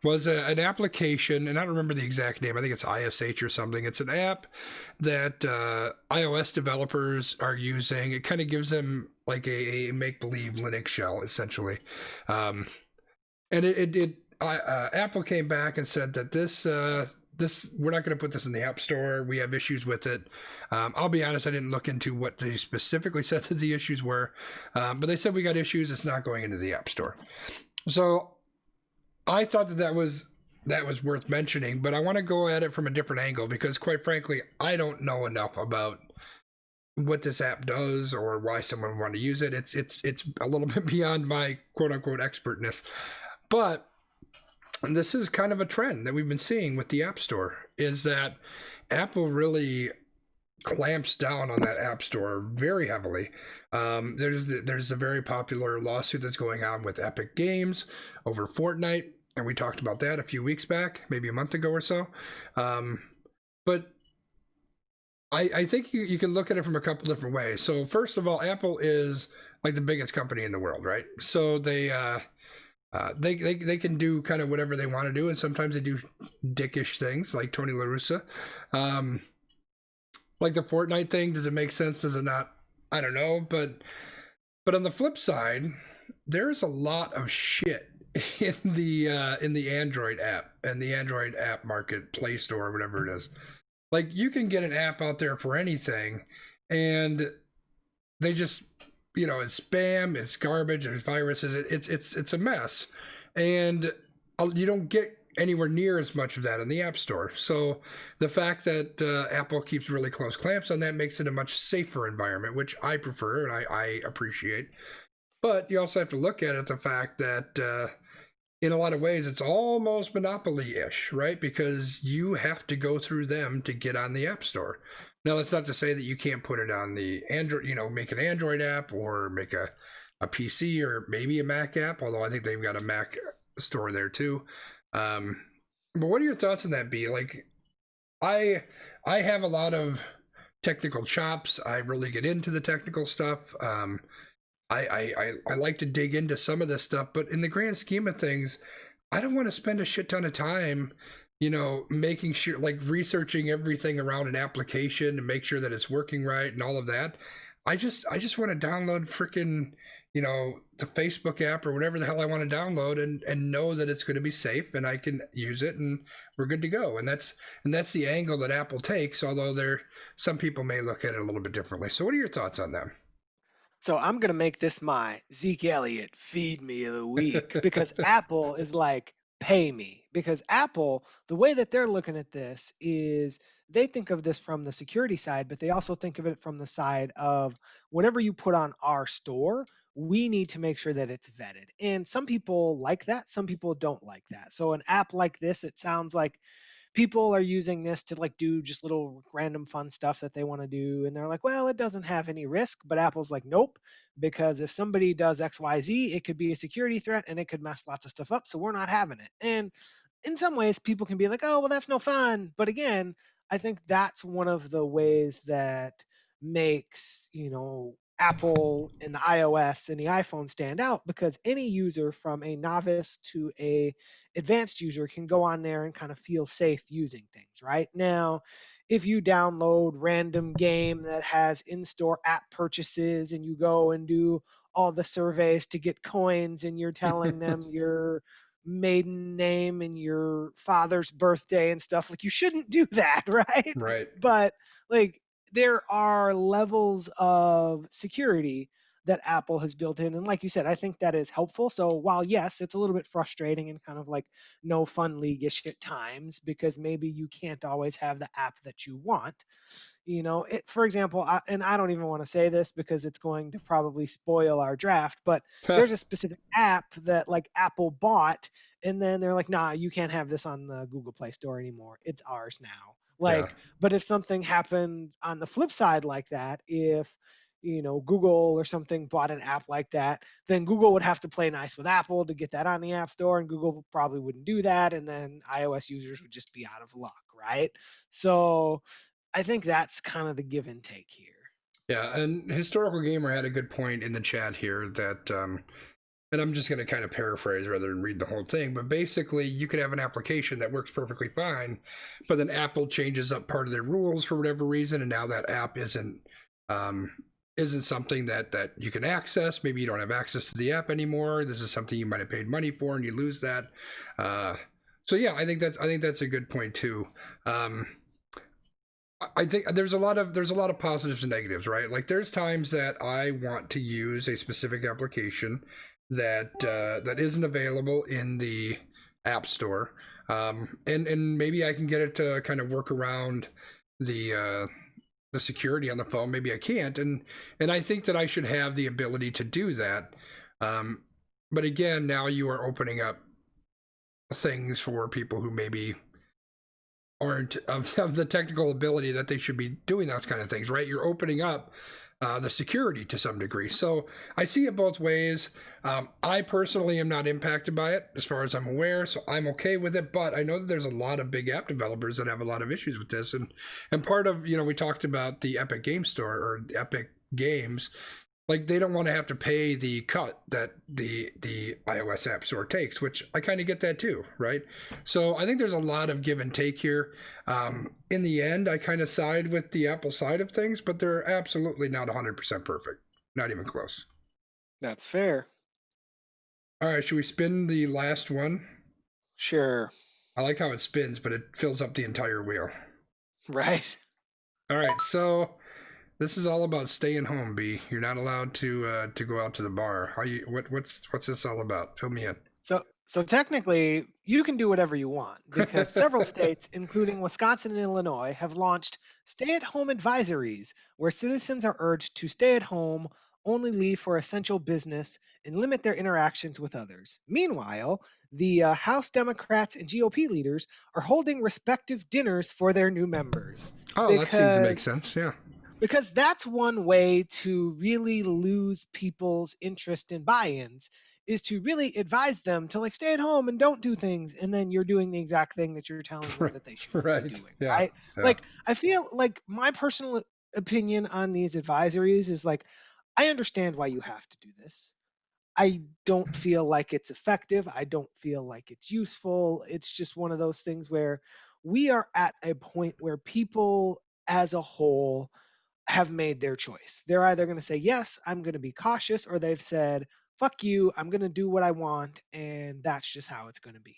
was an application, and I don't remember the exact name. I think it's ISH or something. It's an app that iOS developers are using. It kind of gives them like a make-believe Linux shell, essentially. And Apple came back and said that this we're not going to put this in the App Store. We have issues with it. I'll be honest, I didn't look into what they specifically said that the issues were, but they said we got issues. It's not going into the App Store. So I thought that was worth mentioning, but I want to go at it from a different angle because, quite frankly, I don't know enough about what this app does or why someone would want to use it. It's a little bit beyond my quote unquote expertness, but and this is kind of a trend that we've been seeing with the App Store, is that Apple really clamps down on that App Store very heavily. There's a very popular lawsuit that's going on with Epic Games over Fortnite, and we talked about that a few weeks back, maybe a month ago or so. But I think you can look at it from a couple different ways. So first of all, Apple is like the biggest company in the world, right? So they can do kind of whatever they want to do, and sometimes they do dickish things like Tony LaRussa. Like the Fortnite thing, does it make sense? Does it not? I don't know, but on the flip side, there's a lot of shit in the Android app and the Android app market, Play Store, or whatever it is. Like you can get an app out there for anything, and they just, it's spam, it's garbage, there's viruses, it's a mess, and you don't get anywhere near as much of that in the App Store. So the fact that Apple keeps really close clamps on that makes it a much safer environment, which I prefer and I appreciate. But you also have to look at it, the fact that in a lot of ways it's almost monopoly-ish, right? Because you have to go through them to get on the App Store. Now, that's not to say that you can't put it on the Android, make an Android app or make a PC or maybe a Mac app, although I think they've got a Mac store there too. But what are your thoughts on that, B? Like, I have a lot of technical chops. I really get into the technical stuff. I like to dig into some of this stuff, but in the grand scheme of things, I don't want to spend a shit ton of time, making sure, like researching everything around an application and make sure that it's working right and all of that. I just want to download freaking, the Facebook app or whatever the hell I want to download and know that it's going to be safe and I can use it and we're good to go. And that's the angle that Apple takes, although some people may look at it a little bit differently. So what are your thoughts on that? So I'm gonna make this my Zeke Elliott feed me of the week because Apple is like pay me, because Apple, the way that they're looking at this is they think of this from the security side, but they also think of it from the side of whatever you put on our store, we need to make sure that it's vetted. And some people like that, some people don't like that. So an app like this, it sounds like people are using this to like do just little random fun stuff that they want to do, and they're like, well, it doesn't have any risk. But Apple's like, nope, because if somebody does XYZ, it could be a security threat and it could mess lots of stuff up, so we're not having it. And in some ways people can be like, oh well, that's no fun, but again, I think that's one of the ways that makes Apple and the iOS and the iPhone stand out, because any user from a novice to a advanced user can go on there and kind of feel safe using things. Right now, if you download random game that has in-store app purchases and you go and do all the surveys to get coins and you're telling them your maiden name and your father's birthday and stuff, like, you shouldn't do that, right? Right. But like, there are levels of security that Apple has built in. And like you said, I think that is helpful. So while yes, it's a little bit frustrating and kind of like no fun league-ish at times, because maybe you can't always have the app that you want. For example, and I don't even want to say this because it's going to probably spoil our draft, but there's a specific app that like Apple bought, and then they're like, nah, you can't have this on the Google Play Store anymore. It's ours now. Yeah. Like, but if something happened on the flip side like that, if Google or something bought an app like that, then Google would have to play nice with Apple to get that on the App Store, and Google probably wouldn't do that, and then iOS users would just be out of luck, right? So I think that's kind of the give and take here. Yeah, and Historical Gamer had a good point in the chat here that, and I'm just going to kind of paraphrase rather than read the whole thing, but basically you could have an application that works perfectly fine, but then Apple changes up part of their rules for whatever reason, and now that app isn't something that you can access. Maybe you don't have access to the app anymore. This is something you might have paid money for, and you lose that. So yeah, I think that's a good point too. I think there's a lot of positives and negatives, right? Like there's times that I want to use a specific application that isn't available in the App Store, and maybe I can get it to kind of work around the security on the phone. Maybe I can't, and I think that I should have the ability to do that. But again, now you are opening up things for people who maybe aren't of the technical ability that they should be doing those kind of things, right? You're opening up the security to some degree. So I see it both ways. I personally am not impacted by it as far as I'm aware, so I'm okay with it. But I know that there's a lot of big app developers that have a lot of issues with this. And part of, we talked about the Epic Game Store or Epic Games. Like, they don't want to have to pay the cut that the iOS App Store takes, which I kind of get that too, right? So I think there's a lot of give and take here. In the end, I kind of side with the Apple side of things, but they're absolutely not 100% perfect. Not even close. That's fair. All right, should we spin the last one? Sure. I like how it spins, but it fills up the entire wheel. Right. All right, so this is all about staying home, B. You're not allowed to go out to the bar. What's this all about? Fill me in. So technically, you can do whatever you want because several states, including Wisconsin and Illinois, have launched stay-at-home advisories where citizens are urged to stay at home, only leave for essential business, and limit their interactions with others. Meanwhile, the House Democrats and GOP leaders are holding respective dinners for their new members Oh, that seems to make because sense. Yeah. because that's one way to really lose people's interest in buy-ins is to really advise them to like stay at home and don't do things, and then you're doing the exact thing that you're telling them that they shouldn't be Right. doing, Yeah. right? Yeah. Like, I feel like my personal opinion on these advisories is like, I understand why you have to do this. I don't feel like it's effective. I don't feel like it's useful. It's just one of those things where we are at a point where people as a whole have made their choice. They're either going to say, yes, I'm going to be cautious, or they've said, fuck you, I'm going to do what I want, and that's just how it's going to be.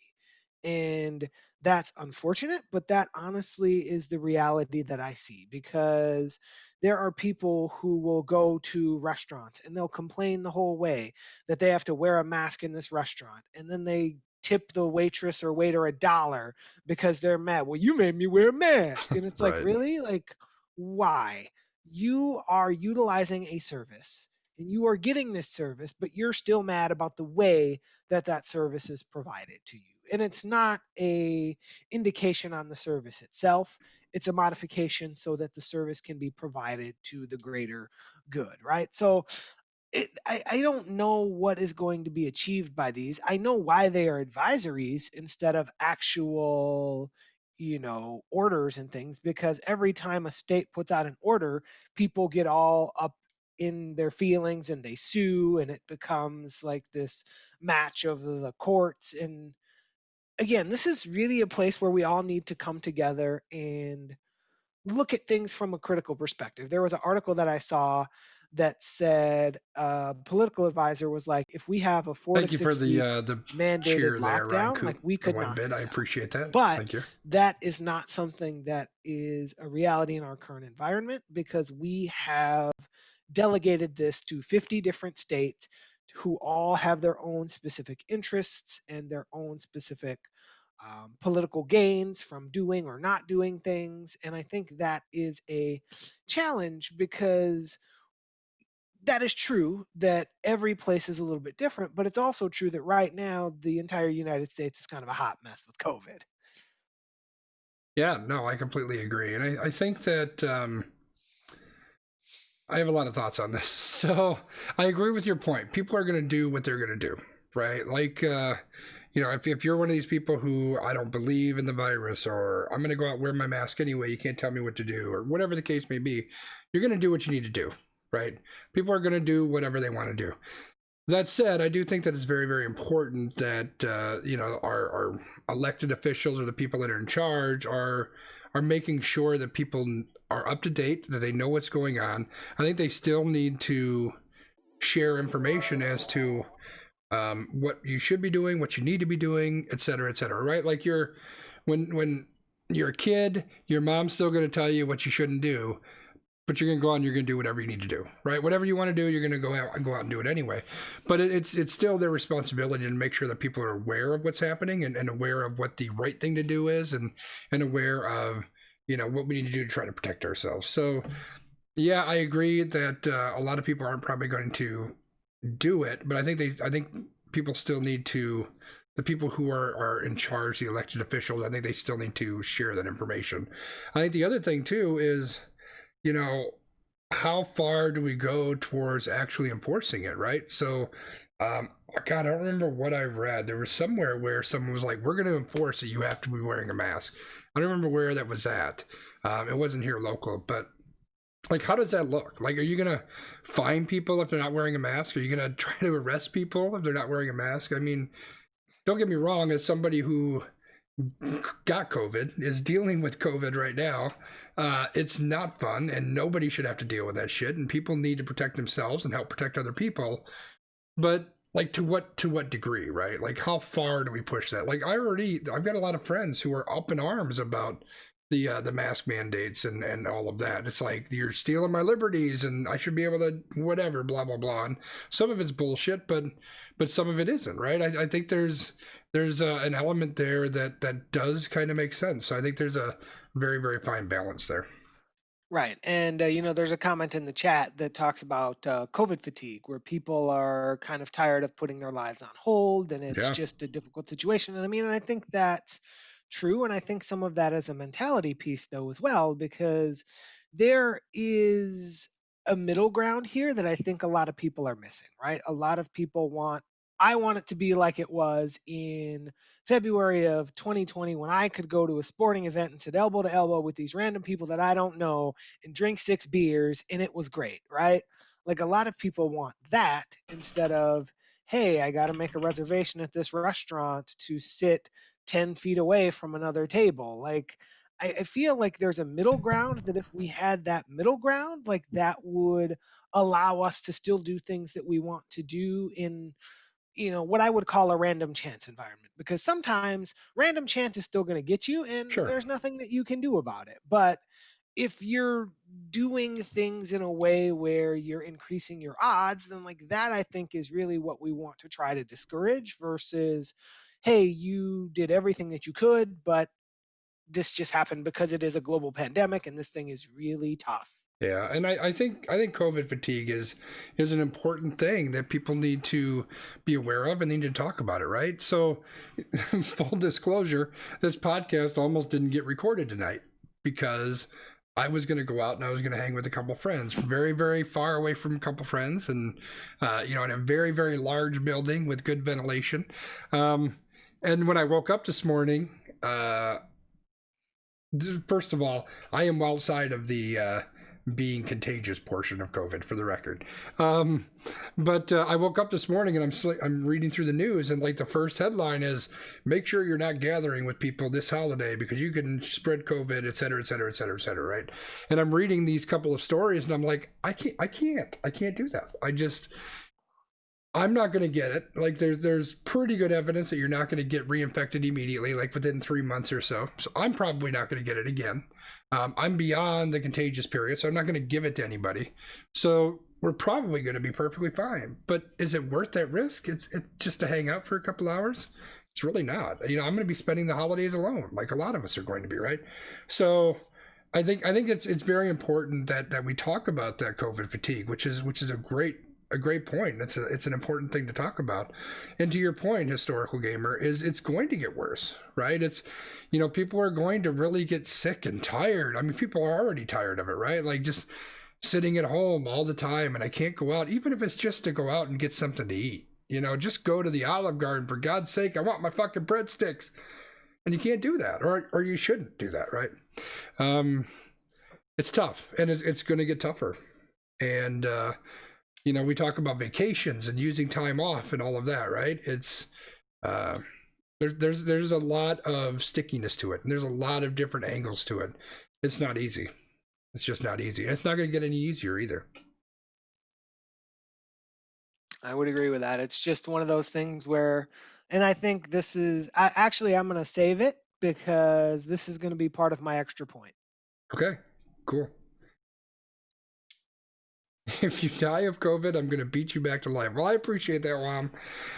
And that's unfortunate, but that honestly is the reality that I see because there are people who will go to restaurants and they'll complain the whole way that they have to wear a mask in this restaurant. And then they tip the waitress or waiter $1 because they're mad. Well, you made me wear a mask. And it's like, Right. really? Like, why? You are utilizing a service and you are getting this service, but you're still mad about the way that that service is provided to you. And it's not a indication on the service itself. It's a modification so that the service can be provided to the greater good, right? So I don't know what is going to be achieved by these. I know why they are advisories instead of actual, orders and things, because every time a state puts out an order, people get all up in their feelings and they sue, and it becomes like this match of the courts. And again, this is really a place where we all need to come together and look at things from a critical perspective. There was an article that I saw that said a political advisor was like, if we have a 4 to Thank you for 6 week the mandated cheer there, Ryan lockdown, like Coop. we For could one knock bit, I this out. appreciate that. But Thank you. that is not something that is a reality in our current environment because we have delegated this to 50 different states who all have their own specific interests and their own specific political gains from doing or not doing things. And I think that is a challenge because that is true that every place is a little bit different, but it's also true that right now the entire United States is kind of a hot mess with COVID. Yeah, no, I completely agree. And I think that I have a lot of thoughts on this. So I agree with your point. People are going to do what they're going to do, right? Like, if you're one of these people who I don't believe in the virus, or I'm going to go out and wear my mask anyway, you can't tell me what to do, or whatever the case may be, you're going to do what you need to do, right? People are going to do whatever they want to do. That said, I do think that it's very, very important that our elected officials or the people that are in charge are making sure that people are up to date, that they know what's going on. I think they still need to share information as to what you should be doing, what you need to be doing, et cetera, right? Like when you're a kid, your mom's still going to tell you what you shouldn't do, but you're going to go out and you're going to do whatever you need to do, right? Whatever you want to do, you're going to go out and do it anyway. But it's still their responsibility to make sure that people are aware of what's happening and aware of what the right thing to do is and aware of, what we need to do to try to protect ourselves. So, yeah, I agree that a lot of people aren't probably going to do it, but I think people still need to the people who are in charge, the elected officials, I think they still need to share that information. I think the other thing too is, you know, how far do we go towards actually enforcing it, right? So, God, I don't remember what I read. There was somewhere where someone was like, we're going to enforce it. You have to be wearing a mask. I don't remember where that was at. It wasn't here local, but like, how does that look? Like, are you going to fine people if they're not wearing a mask? Are you going to try to arrest people if they're not wearing a mask? I mean, don't get me wrong, as somebody who got COVID, is dealing with COVID right now, it's not fun, and nobody should have to deal with that shit, and people need to protect themselves and help protect other people. But like, to what degree, right? Like, how far do we push that? Like, I've got a lot of friends who are up in arms about the mask mandates and all of that. It's like, you're stealing my liberties and I should be able to whatever, blah blah blah. And some of it's bullshit, but some of it isn't, right? I think there's an element there that does kind of make sense. So I think there's a very, very fine balance there. Right. And, there's a comment in the chat that talks about COVID fatigue, where people are kind of tired of putting their lives on hold and it's Yeah, just a difficult situation. And I mean, and I think that's true. And I think some of that is a mentality piece, though, as well, because there is a middle ground here that I think a lot of people are missing, right? A lot of people I want it to be like it was in February of 2020 when I could go to a sporting event and sit elbow to elbow with these random people that I don't know and drink 6 beers and it was great, right? Like a lot of people want that instead of, hey, I got to make a reservation at this restaurant to sit 10 feet away from another table. Like, I feel like there's a middle ground that if we had that middle ground, like that would allow us to still do things that we want to do in what I would call a random chance environment, because sometimes random chance is still going to get you and sure. there's nothing that you can do about it. But if you're doing things in a way where you're increasing your odds, then like that I think is really what we want to try to discourage versus, hey, you did everything that you could, but this just happened because it is a global pandemic and this thing is really tough. Yeah, and I think COVID fatigue is an important thing that people need to be aware of and need to talk about it, right? So, full disclosure, this podcast almost didn't get recorded tonight because I was going to go out and I was going to hang with a couple friends, very, very far away from a couple friends, and in a very, very large building with good ventilation. And when I woke up this morning, first of all, I am outside of the being contagious portion of COVID, for the record. But I woke up this morning and I'm reading through the news, and like the first headline is, make sure you're not gathering with people this holiday because you can spread COVID, et cetera, et cetera, et cetera, et cetera, right? And I'm reading these couple of stories and I'm like, I can't do that. I'm not going to get it. Like there's pretty good evidence that you're not going to get reinfected immediately, like within 3 months or so. So I'm probably not going to get it again. I'm beyond the contagious period, so I'm not going to give it to anybody. So we're probably going to be perfectly fine. But is it worth that risk? It's just to hang out for a couple hours? It's really not. I'm going to be spending the holidays alone, like a lot of us are going to be, right? So I think it's very important that we talk about that COVID fatigue, which is a great point. It's an important thing to talk about. And to your point, historical gamer, is it's going to get worse, right? It's people are going to really get sick and tired. I mean, people are already tired of it, right? Like just sitting at home all the time and I can't go out, even if it's just to go out and get something to eat. Just go to the Olive Garden, for God's sake. I want my fucking breadsticks. And you can't do that, or you shouldn't do that, right? It's tough, and it's going to get tougher. And we talk about vacations and using time off and all of that, right? It's there's a lot of stickiness to it, and there's a lot of different angles to it. It's not easy. It's just not easy. And it's not going to get any easier either. I would agree with that. It's just one of those things where, and I think this is, I'm going to save it because this is going to be part of my extra point. Okay, cool. If you die of COVID, I'm going to beat you back to life. Well, I appreciate that, Wom.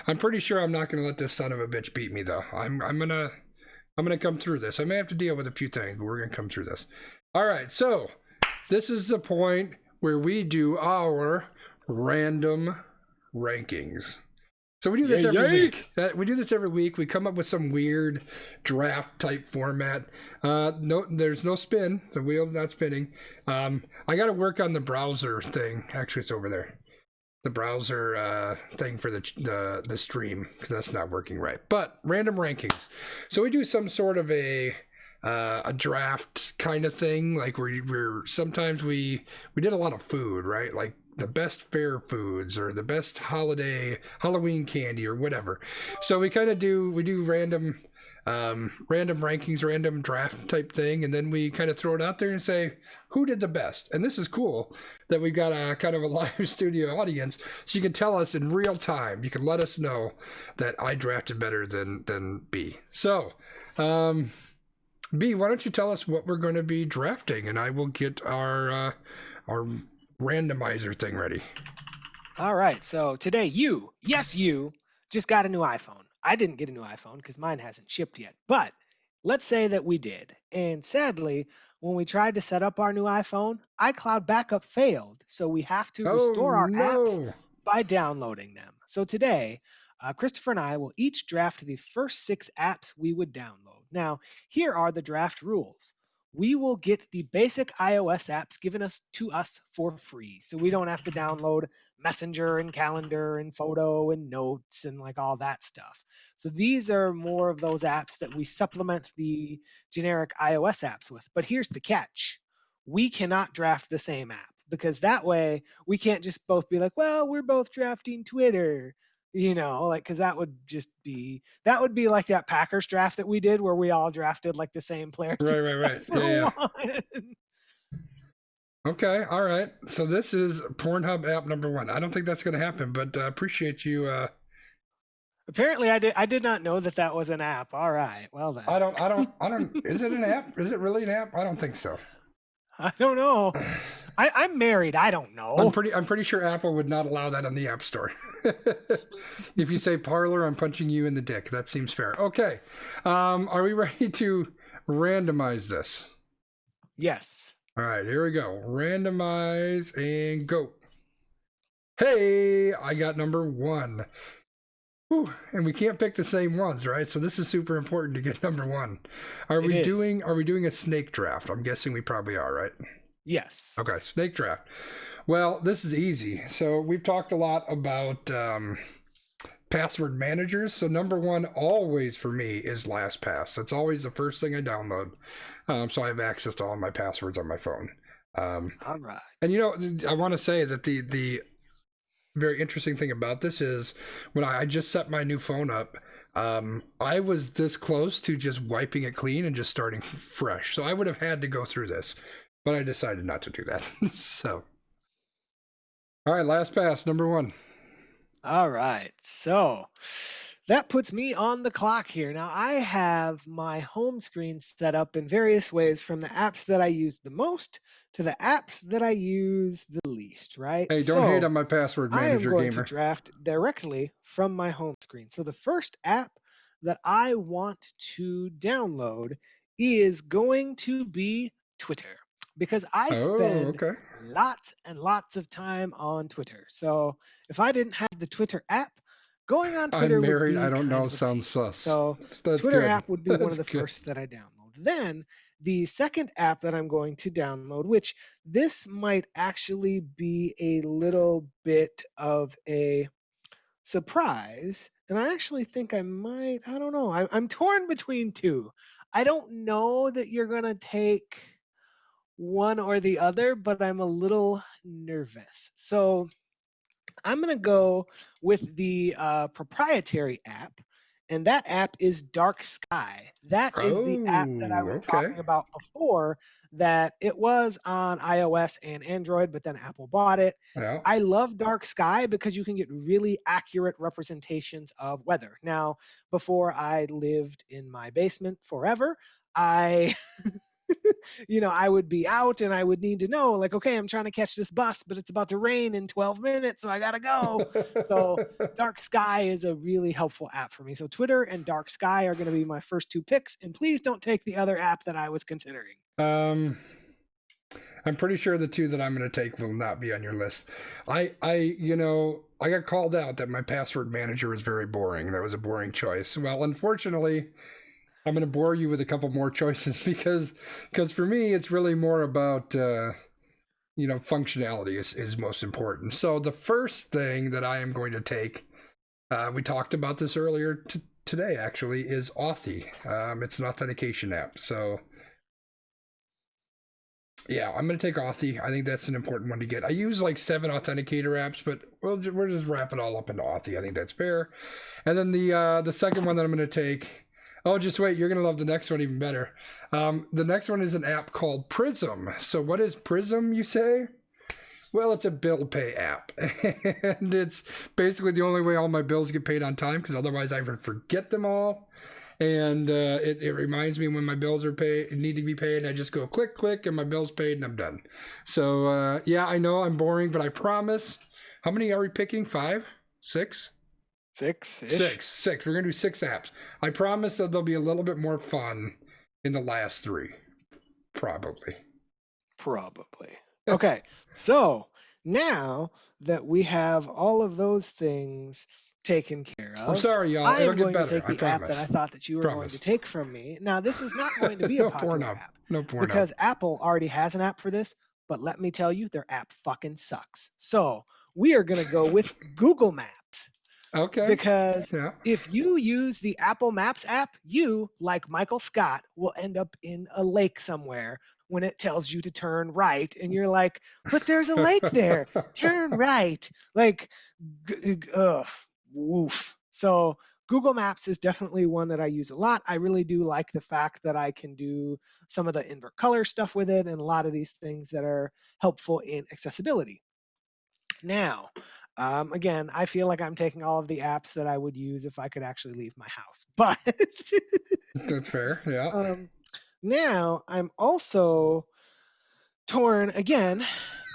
I'm pretty sure I'm not going to let this son of a bitch beat me, though. I'm gonna come through this. I may have to deal with a few things, but we're going to come through this. All right, so this is the point where we do our random rankings. So we do this Yay, every yay. week. We do this every week. We come up with some weird draft type format. No, there's no spin. The wheel's not spinning. I got to work on the browser thing. Actually, it's over there. The browser thing for the stream, because that's not working right. But random rankings. So we do some sort of a draft kind of thing. Like we're sometimes we did a lot of food, right? Like the best fair foods or the best Halloween candy or whatever. So we do random rankings, random draft type thing, and then we kind of throw it out there and say who did the best. And this is cool that we've got a kind of a live studio audience, so you can tell us in real time. You can let us know that I drafted better than B. So B, why don't you tell us what we're going to be drafting, and I will get our randomizer thing ready. All right. So today, you just got a new iPhone. I didn't get a new iPhone because mine hasn't shipped yet. But let's say that we did. And sadly, when we tried to set up our new iPhone, iCloud backup failed. So we have to Oh restore our apps no! by downloading them. So today, Christopher and I will each draft the first 6 apps we would download. Now, here are the draft rules. We will get the basic iOS apps given to us for free. So we don't have to download Messenger and Calendar and Photo and Notes and like all that stuff. So these are more of those apps that we supplement the generic iOS apps with. But here's the catch. We cannot draft the same app, because that way we can't just both be like, well, we're both drafting Twitter, like, because that would be like that Packers draft that we did where we all drafted like the same players Right. for Yeah. one. Okay, all right. So this is Pornhub app number 1. I don't think that's going to happen, but appreciate you. Apparently, I did not know that was an app. All right, well then. I don't. Is it an app? Is it really an app? I don't think so. I don't know. I'm married. I don't know. I'm pretty sure Apple would not allow that on the App Store. If you say Parlor, I'm punching you in the dick. That seems fair. Okay. Are we ready to randomize this? Yes. All right, here we go. Randomize and go. Hey, I got number 1. Whew, and we can't pick the same ones, right? So this is super important to get number 1. Are we doing a snake draft? I'm guessing we probably are, right? Yes. Okay, snake draft. Well, this is easy. So we've talked a lot about password managers. So number 1 always for me is LastPass. That's always the first thing I download. So I have access to all my passwords on my phone. All right. And I want to say that the very interesting thing about this is when I just set my new phone up, I was this close to just wiping it clean and just starting fresh. So I would have had to go through this, but I decided not to do that. So, all right, LastPass, number 1. All right. So that puts me on the clock here. Now, I have my home screen set up in various ways, from the apps that I use the most to the apps that I use the least, right? Hey, don't hate on my password I am manager, going gamer. to draft directly from my home screen. So the first app that I want to download is going to be Twitter, because I spend okay. lots and lots of time on Twitter. So if I didn't have the Twitter app, going on Twitter I'm married. would be I don't know. kind of a Sounds pain. sus. So That's Twitter good. app would be one of the That's good. first that I download. Then the second app that I'm going to download, which this might actually be a little bit of a surprise, and I actually think I don't know. I'm torn between 2. I don't know that you're going to take one or the other, but I'm a little nervous. So I'm going to go with the proprietary app, and that app is Dark Sky. That is the app that I was okay. talking about before, that it was on iOS and Android, but then Apple bought it. Yeah. I love Dark Sky because you can get really accurate representations of weather. Now, before I lived in my basement forever, I I would be out and I would need to know, like, okay, I'm trying to catch this bus, but it's about to rain in 12 minutes, so I gotta go. So Dark Sky is a really helpful app for me. So Twitter and Dark Sky are going to be my first 2 picks, and please don't take the other app that I was considering. I'm pretty sure the 2 that I'm going to take will not be on your list. I I got called out that my password manager is very boring. That was a boring choice. Well, unfortunately, I'm going to bore you with a couple more choices because for me, it's really more about, functionality is most important. So the first thing that I am going to take, we talked about this earlier today, actually, is Authy. It's an authentication app. So yeah, I'm going to take Authy. I think that's an important one to get. I use like 7 authenticator apps, but we'll just wrap it all up into Authy. I think that's fair. And then the second one that I'm going to take, oh, just wait, you're going to love the next one even better. The next one is an app called Prism. So what is Prism, you say? Well, it's a bill pay app. And it's basically the only way all my bills get paid on time, because otherwise I would forget them all. And it reminds me when my bills are paid, need to be paid. I just go click, click, and my bill's paid, and I'm done. So, yeah, I know I'm boring, but I promise. How many are we picking? 5? 6? 6-ish. 6. We're going to do 6 apps. I promise that they'll be a little bit more fun in the last 3. Probably. Okay, so now that we have all of those things taken care of, I'm sorry, y'all. I It'll am get going to better. take the app that I thought that you were going to take from me. Now, this is not going to be a No popular porno. app No porno. because Apple already has an app for this, but let me tell you, their app fucking sucks. So we are going to go with Google Maps. Okay. Because Yeah. if you use the Apple Maps app, you, like Michael Scott, will end up in a lake somewhere when it tells you to turn right. And you're like, but there's a lake there. Turn right. Like, woof. So Google Maps is definitely one that I use a lot. I really do like the fact that I can do some of the invert color stuff with it and a lot of these things that are helpful in accessibility. Now, again, I feel like I'm taking all of the apps that I would use if I could actually leave my house. But That's fair. Yeah. now I'm also torn again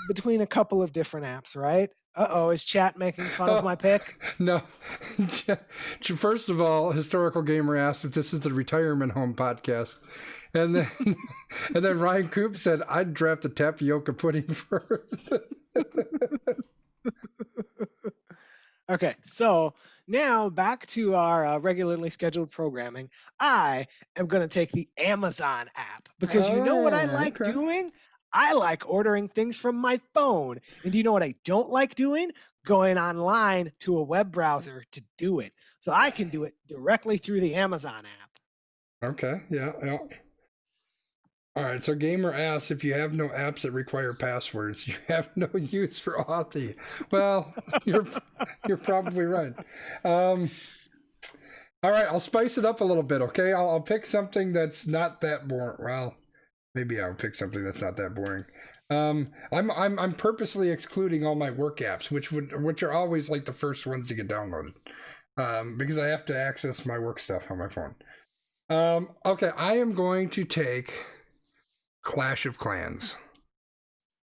between a couple of different apps, right? Uh-oh, is chat making fun of my pick? No. First of all, Historical Gamer asked if this is the retirement home podcast. And then and then Ryan Coop said, I'd draft the tapioca pudding first. Okay, so now back to our regularly scheduled programming. I am going to take the Amazon app because you know what I like Okay. doing? I like ordering things from my phone. And do you know what I don't like doing? Going online to a web browser to do it. So I can do it directly through the Amazon app. Okay. Yeah. All right. So Gamer asks if you have no apps that require passwords, you have no use for Authy. Well, you're probably right. All right. I'll spice it up a little bit. Okay. I'll pick something that's not that boring. Well, maybe I'll pick something that's not that boring. I'm purposely excluding all my work apps, which are always like the first ones to get downloaded, because I have to access my work stuff on my phone. Okay, I am going to take Clash of Clans.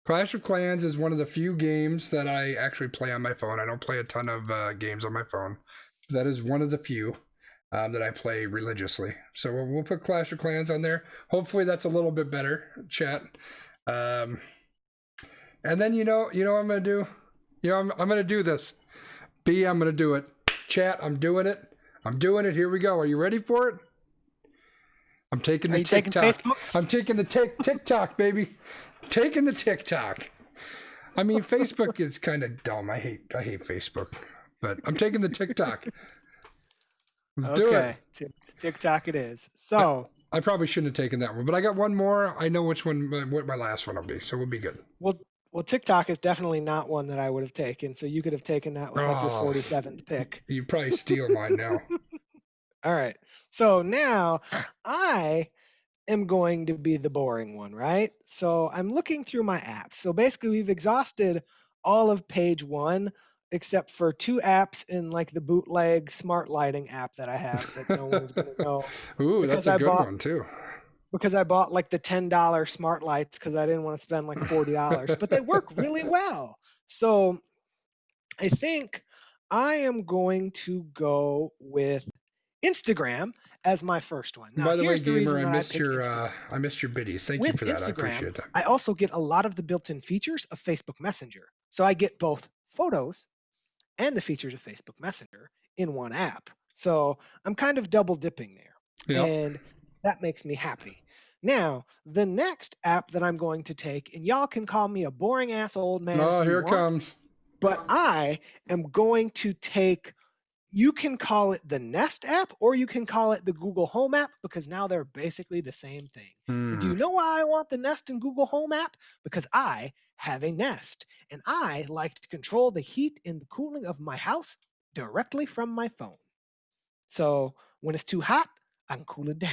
Clash of Clans is one of the few games that I actually play on my phone. I don't play a ton of games on my phone. That is one of the few that I play religiously. So we'll put Clash of Clans on there. Hopefully that's a little bit better, chat. And then you know what I'm gonna do? I'm gonna do this. I'm gonna do it. Chat, I'm doing it. Here we go. Are you ready for it? I'm taking the TikTok. I'm taking the TikTok, baby. Taking the TikTok. I mean, Facebook is kind of dumb. I hate Facebook, but I'm taking the TikTok. Let's do it. TikTok it is. So I probably shouldn't have taken that one, but I got one more. I know what my last one will be, so we'll be good. Well, TikTok is definitely not one that I would have taken, so you could have taken that with like your 47th pick. You probably steal mine now. All right. So now I am going to be the boring one, right? So I'm looking through my apps. So basically we've exhausted all of page 1 except for 2 apps in like the bootleg smart lighting app that I have that no one's going to know. Ooh, that's a good one too. Because I bought like the $10 smart lights because I didn't want to spend like $40, but they work really well. So I think I am going to go with Instagram as my first one. Now, by the way, here's the Gamer, reason that I missed your biddies. Thank you for that. I appreciate that. I also get a lot of the built-in features of Facebook Messenger. So I get both photos and the features of Facebook Messenger in one app. So I'm kind of double dipping there. Yeah. And that makes me happy. Now, the next app that I'm going to take, and y'all can call me a boring ass old man if Oh, you here it want, comes. but I am going to take, you can call it the Nest app or you can call it the Google Home app because now they're basically the same thing. And do Hmm. you know why I want the Nest and Google Home app? Because I have a Nest and I like to control the heat and the cooling of my house directly from my phone. So when it's too hot, I can cool it down.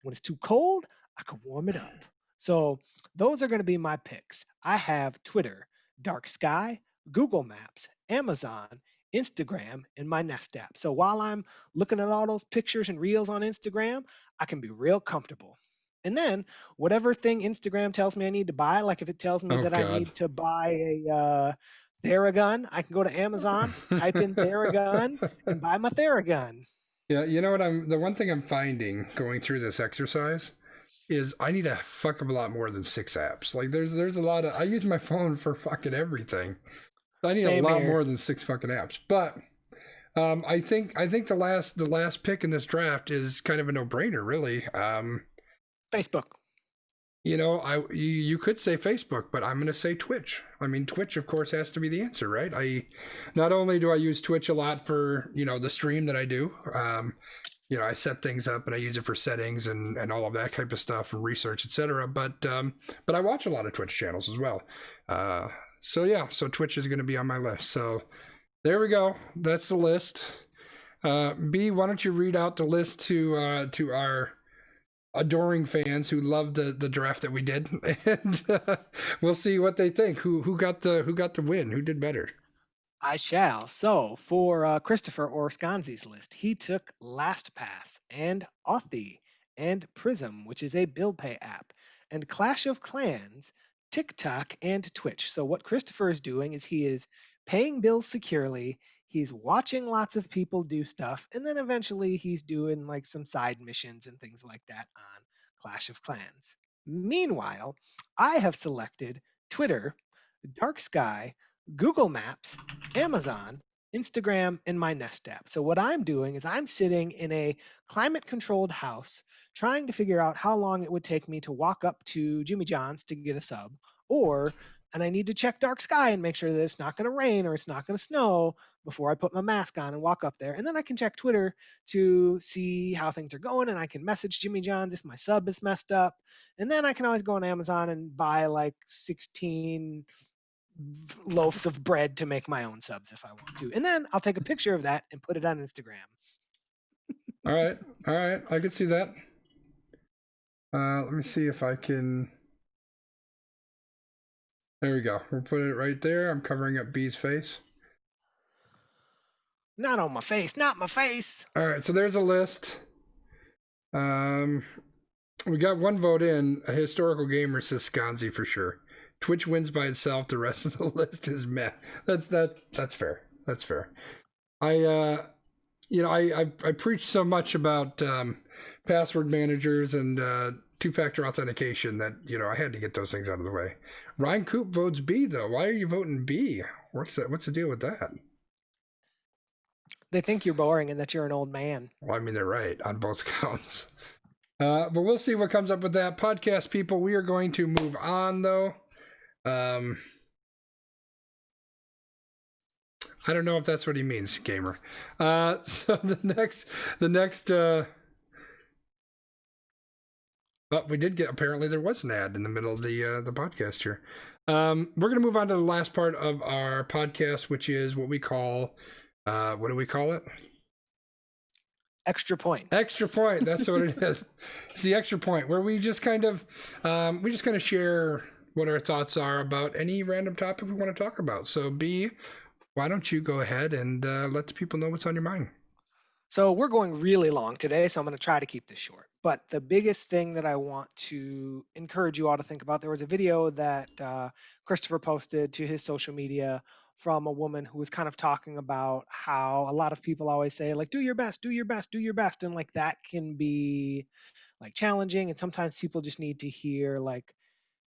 When it's too cold, I can warm it up. So those are going to be my picks. I have Twitter, Dark Sky, Google Maps, Amazon, Instagram, and my Nest app. So while I'm looking at all those pictures and reels on Instagram, I can be real comfortable. And then whatever thing Instagram tells me I need to buy, like if it tells me Oh that I God. need to buy a Theragun, I can go to Amazon, type in Theragun, and buy my Theragun. Yeah, you know what the one thing I'm finding going through this exercise is I need a fuck of a lot more than 6 apps. Like there's a lot of I use my phone for fucking everything. I need a Same lot here. more than 6 fucking apps. But I think the last pick in this draft is kind of a no brainer, really. Facebook. You could say Facebook, but I'm going to say Twitch. I mean, Twitch, of course, has to be the answer, right? I not only do I use Twitch a lot for the stream that I do. I set things up and I use it for settings and all of that type of stuff and research, etc. But I watch a lot of Twitch channels as well. So Twitch is going to be on my list. So there we go. That's the list. B, why don't you read out the list to our adoring fans who loved the draft that we did, and we'll see what they think. Who got the win? Who did better? I shall. So for Christopher Orsconzi's list, he took LastPass and Authy and Prism, which is a bill pay app, and Clash of Clans, TikTok, and Twitch. So what Christopher is doing is he is paying bills securely. He's watching lots of people do stuff, and then eventually he's doing like some side missions and things like that on Clash of Clans. Meanwhile, I have selected Twitter, Dark Sky, Google Maps, Amazon, Instagram, and my Nest app. So what I'm doing is I'm sitting in a climate controlled house trying to figure out how long it would take me to walk up to Jimmy John's to get a sub, or and I need to check dark sky and make sure that it's not going to rain or it's not going to snow before I put my mask on and walk up there. And then I can check Twitter to see how things are going and I can message Jimmy John's if my sub is messed up. And then I can always go on Amazon and buy like 16 loaves of bread to make my own subs if I want to. And then I'll take a picture of that and put it on Instagram. All right, I can see that. Let me see if I can. There we go. We'll put it right there. I'm covering up B's face. Not on my face, not my face. All right, so there's a list. We got one vote in. A historical gamer says Sconzi for sure. Twitch wins by itself. The rest of the list is meh. That's fair. That's fair. I preach so much about password managers and two-factor authentication that I had to get those things out of the way. Ryan Coop votes B though. Why are you voting B? What's the deal with that? They think you're boring and that you're an old man. Well, I mean, they're right on both counts. But we'll see what comes up with that. Podcast people, we are going to move on though. I don't know if that's what he means, gamer. So the next but we did get, apparently there was an ad in the middle of the podcast here. We're going to move on to the last part of our podcast, which is what we call, what do we call it? Extra points. Extra point. That's what it is. It's the extra point where we just kind of share what our thoughts are about any random topic we want to talk about. So B, why don't you go ahead and let the people know what's on your mind? So we're going really long today, so I'm going to try to keep this short. But the biggest thing that I want to encourage you all to think about, there was a video that Christopher posted to his social media from a woman who was kind of talking about how a lot of people always say, like, do your best, do your best, do your best. And like that can be like challenging. And sometimes people just need to hear, like,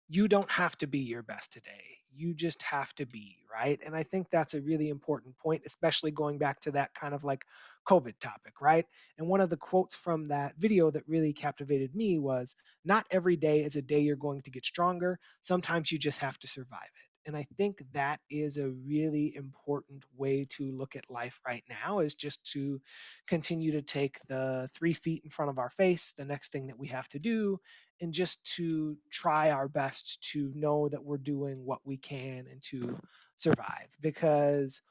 you don't have to be your best today. You just have to be, right? And I think that's a really important point, especially going back to that kind of like COVID topic, right? And one of the quotes from that video that really captivated me was, not every day is a day you're going to get stronger. Sometimes you just have to survive it. And I think that is a really important way to look at life right now, is just to continue to take the 3 feet in front of our face, the next thing that we have to do, and just to try our best to know that we're doing what we can and to survive, because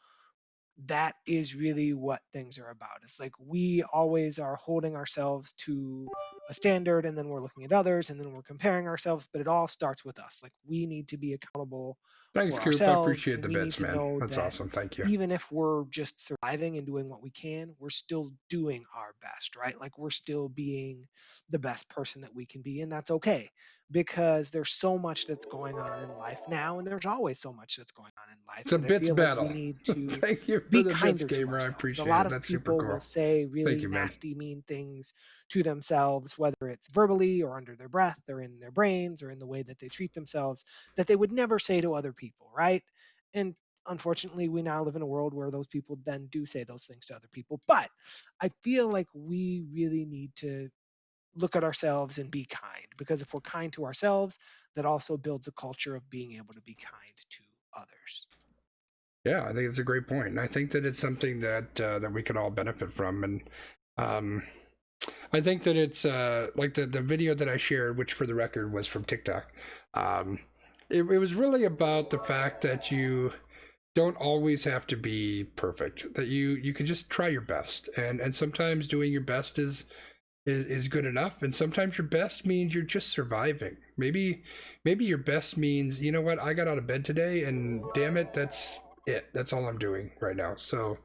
that is really what things are about. It's like we always are holding ourselves to a standard, and then we're looking at others, and then we're comparing ourselves, but it all starts with us. Like, we need to be accountable Thanks, for Coop. I ourselves, appreciate and the we need bits, to man. know That's that awesome. Thank you. even if we're just surviving and doing what we can, we're still doing our best, right? Like, we're still being the best person that we can be, and that's okay, because there's so much that's going on in life now, and there's always so much that's going on in life, It's a that I bits feel like we battle. need to Thank you for be the bits, kinder to gamer. I ourselves. A appreciate lot it. of That's super people will cool. say Thank really you, man. nasty, mean things to themselves, whether it's verbally or under their breath or in their brains or in the way that they treat themselves, that they would never say to other people, right? And unfortunately, we now live in a world where those people then do say those things to other people. But I feel like we really need to look at ourselves and be kind, because if we're kind to ourselves, that also builds a culture of being able to be kind to others. Yeah, I think it's a great point, and I think that it's something that that we could all benefit from. And um, I think that it's like the video that I shared, which for the record was from TikTok. It was really about the fact that you don't always have to be perfect. That you can just try your best, and sometimes doing your best is good enough, and sometimes your best means you're just surviving. Maybe your best means, you know what, I got out of bed today, and damn it, that's all I'm doing right now. So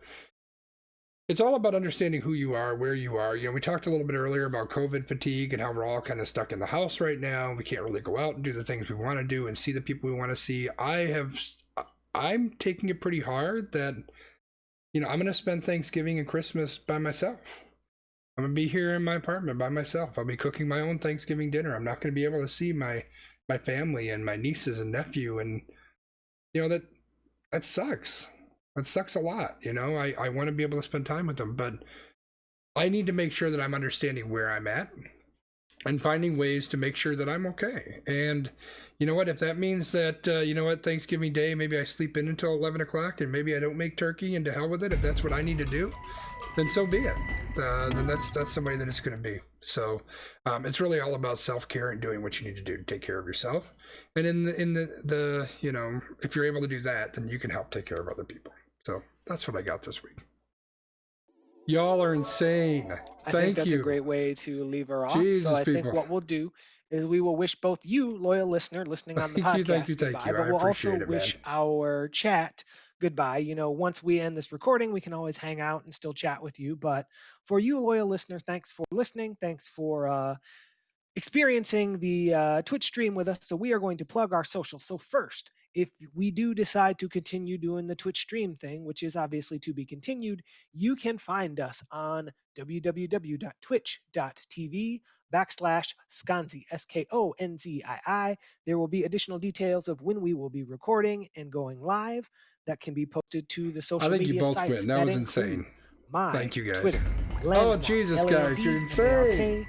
it's all about understanding who you are, where you are. We talked a little bit earlier about COVID fatigue and how we're all kind of stuck in the house right now. We can't really go out and do the things we want to do and see the people we want to see. I'm taking it pretty hard that, I'm going to spend Thanksgiving and Christmas by myself. I'm going to be here in my apartment by myself. I'll be cooking my own Thanksgiving dinner. I'm not going to be able to see my family and my nieces and nephew. And, that sucks. That sucks a lot. I want to be able to spend time with them, but I need to make sure that I'm understanding where I'm at and finding ways to make sure that I'm okay. And you know what, if that means that, Thanksgiving Day, maybe I sleep in until 11 o'clock and maybe I don't make turkey, and to hell with it, if that's what I need to do, then so be it. Then that's the way that it's going to be. So it's really all about self-care and doing what you need to do to take care of yourself. And in the if you're able to do that, then you can help take care of other people. So that's what I got this week. Y'all are insane. I think that's a great way to leave her off. So I think what we'll do is we will wish both you, loyal listener, listening on the podcast, goodbye, but we'll also wish our chat goodbye. Once we end this recording, we can always hang out and still chat with you. But for you, loyal listener, thanks for listening. Thanks for experiencing the Twitch stream with us. So we are going to plug our social. So first, if we do decide to continue doing the Twitch stream thing, which is obviously to be continued, you can find us on www.twitch.tv/Skonzi, SKONZII. There will be additional details of when we will be recording and going live that can be posted to the social media sites. I think you both win. That was insane. Thank you, guys. Twitter, oh, Jesus, guys, you're insane.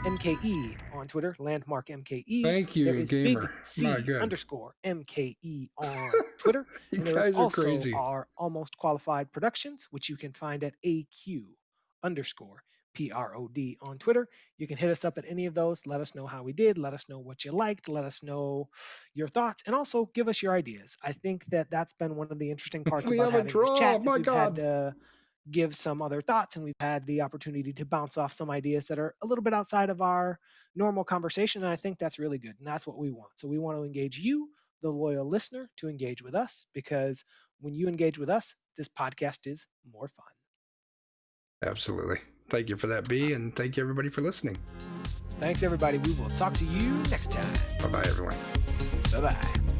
MKE on Twitter, Landmark MKE. Thank you, there is gamer. Big C _MKE on Twitter. And there is also crazy. our Almost Qualified Productions, which you can find at AQ_PROD on Twitter. You can hit us up at any of those. Let us know how we did. Let us know what you liked. Let us know your thoughts, and also give us your ideas. I think that's been one of the interesting parts about having this chat. My God. Had to give some other thoughts, and we've had the opportunity to bounce off some ideas that are a little bit outside of our normal conversation, and I think that's really good, and that's what we want. So we want to engage you, the loyal listener, to engage with us, because when you engage with us, this podcast is more fun. Absolutely. Thank you for that, B, and thank you everybody for listening. Thanks everybody. We will talk to you next time. Bye-bye, everyone. Bye-bye.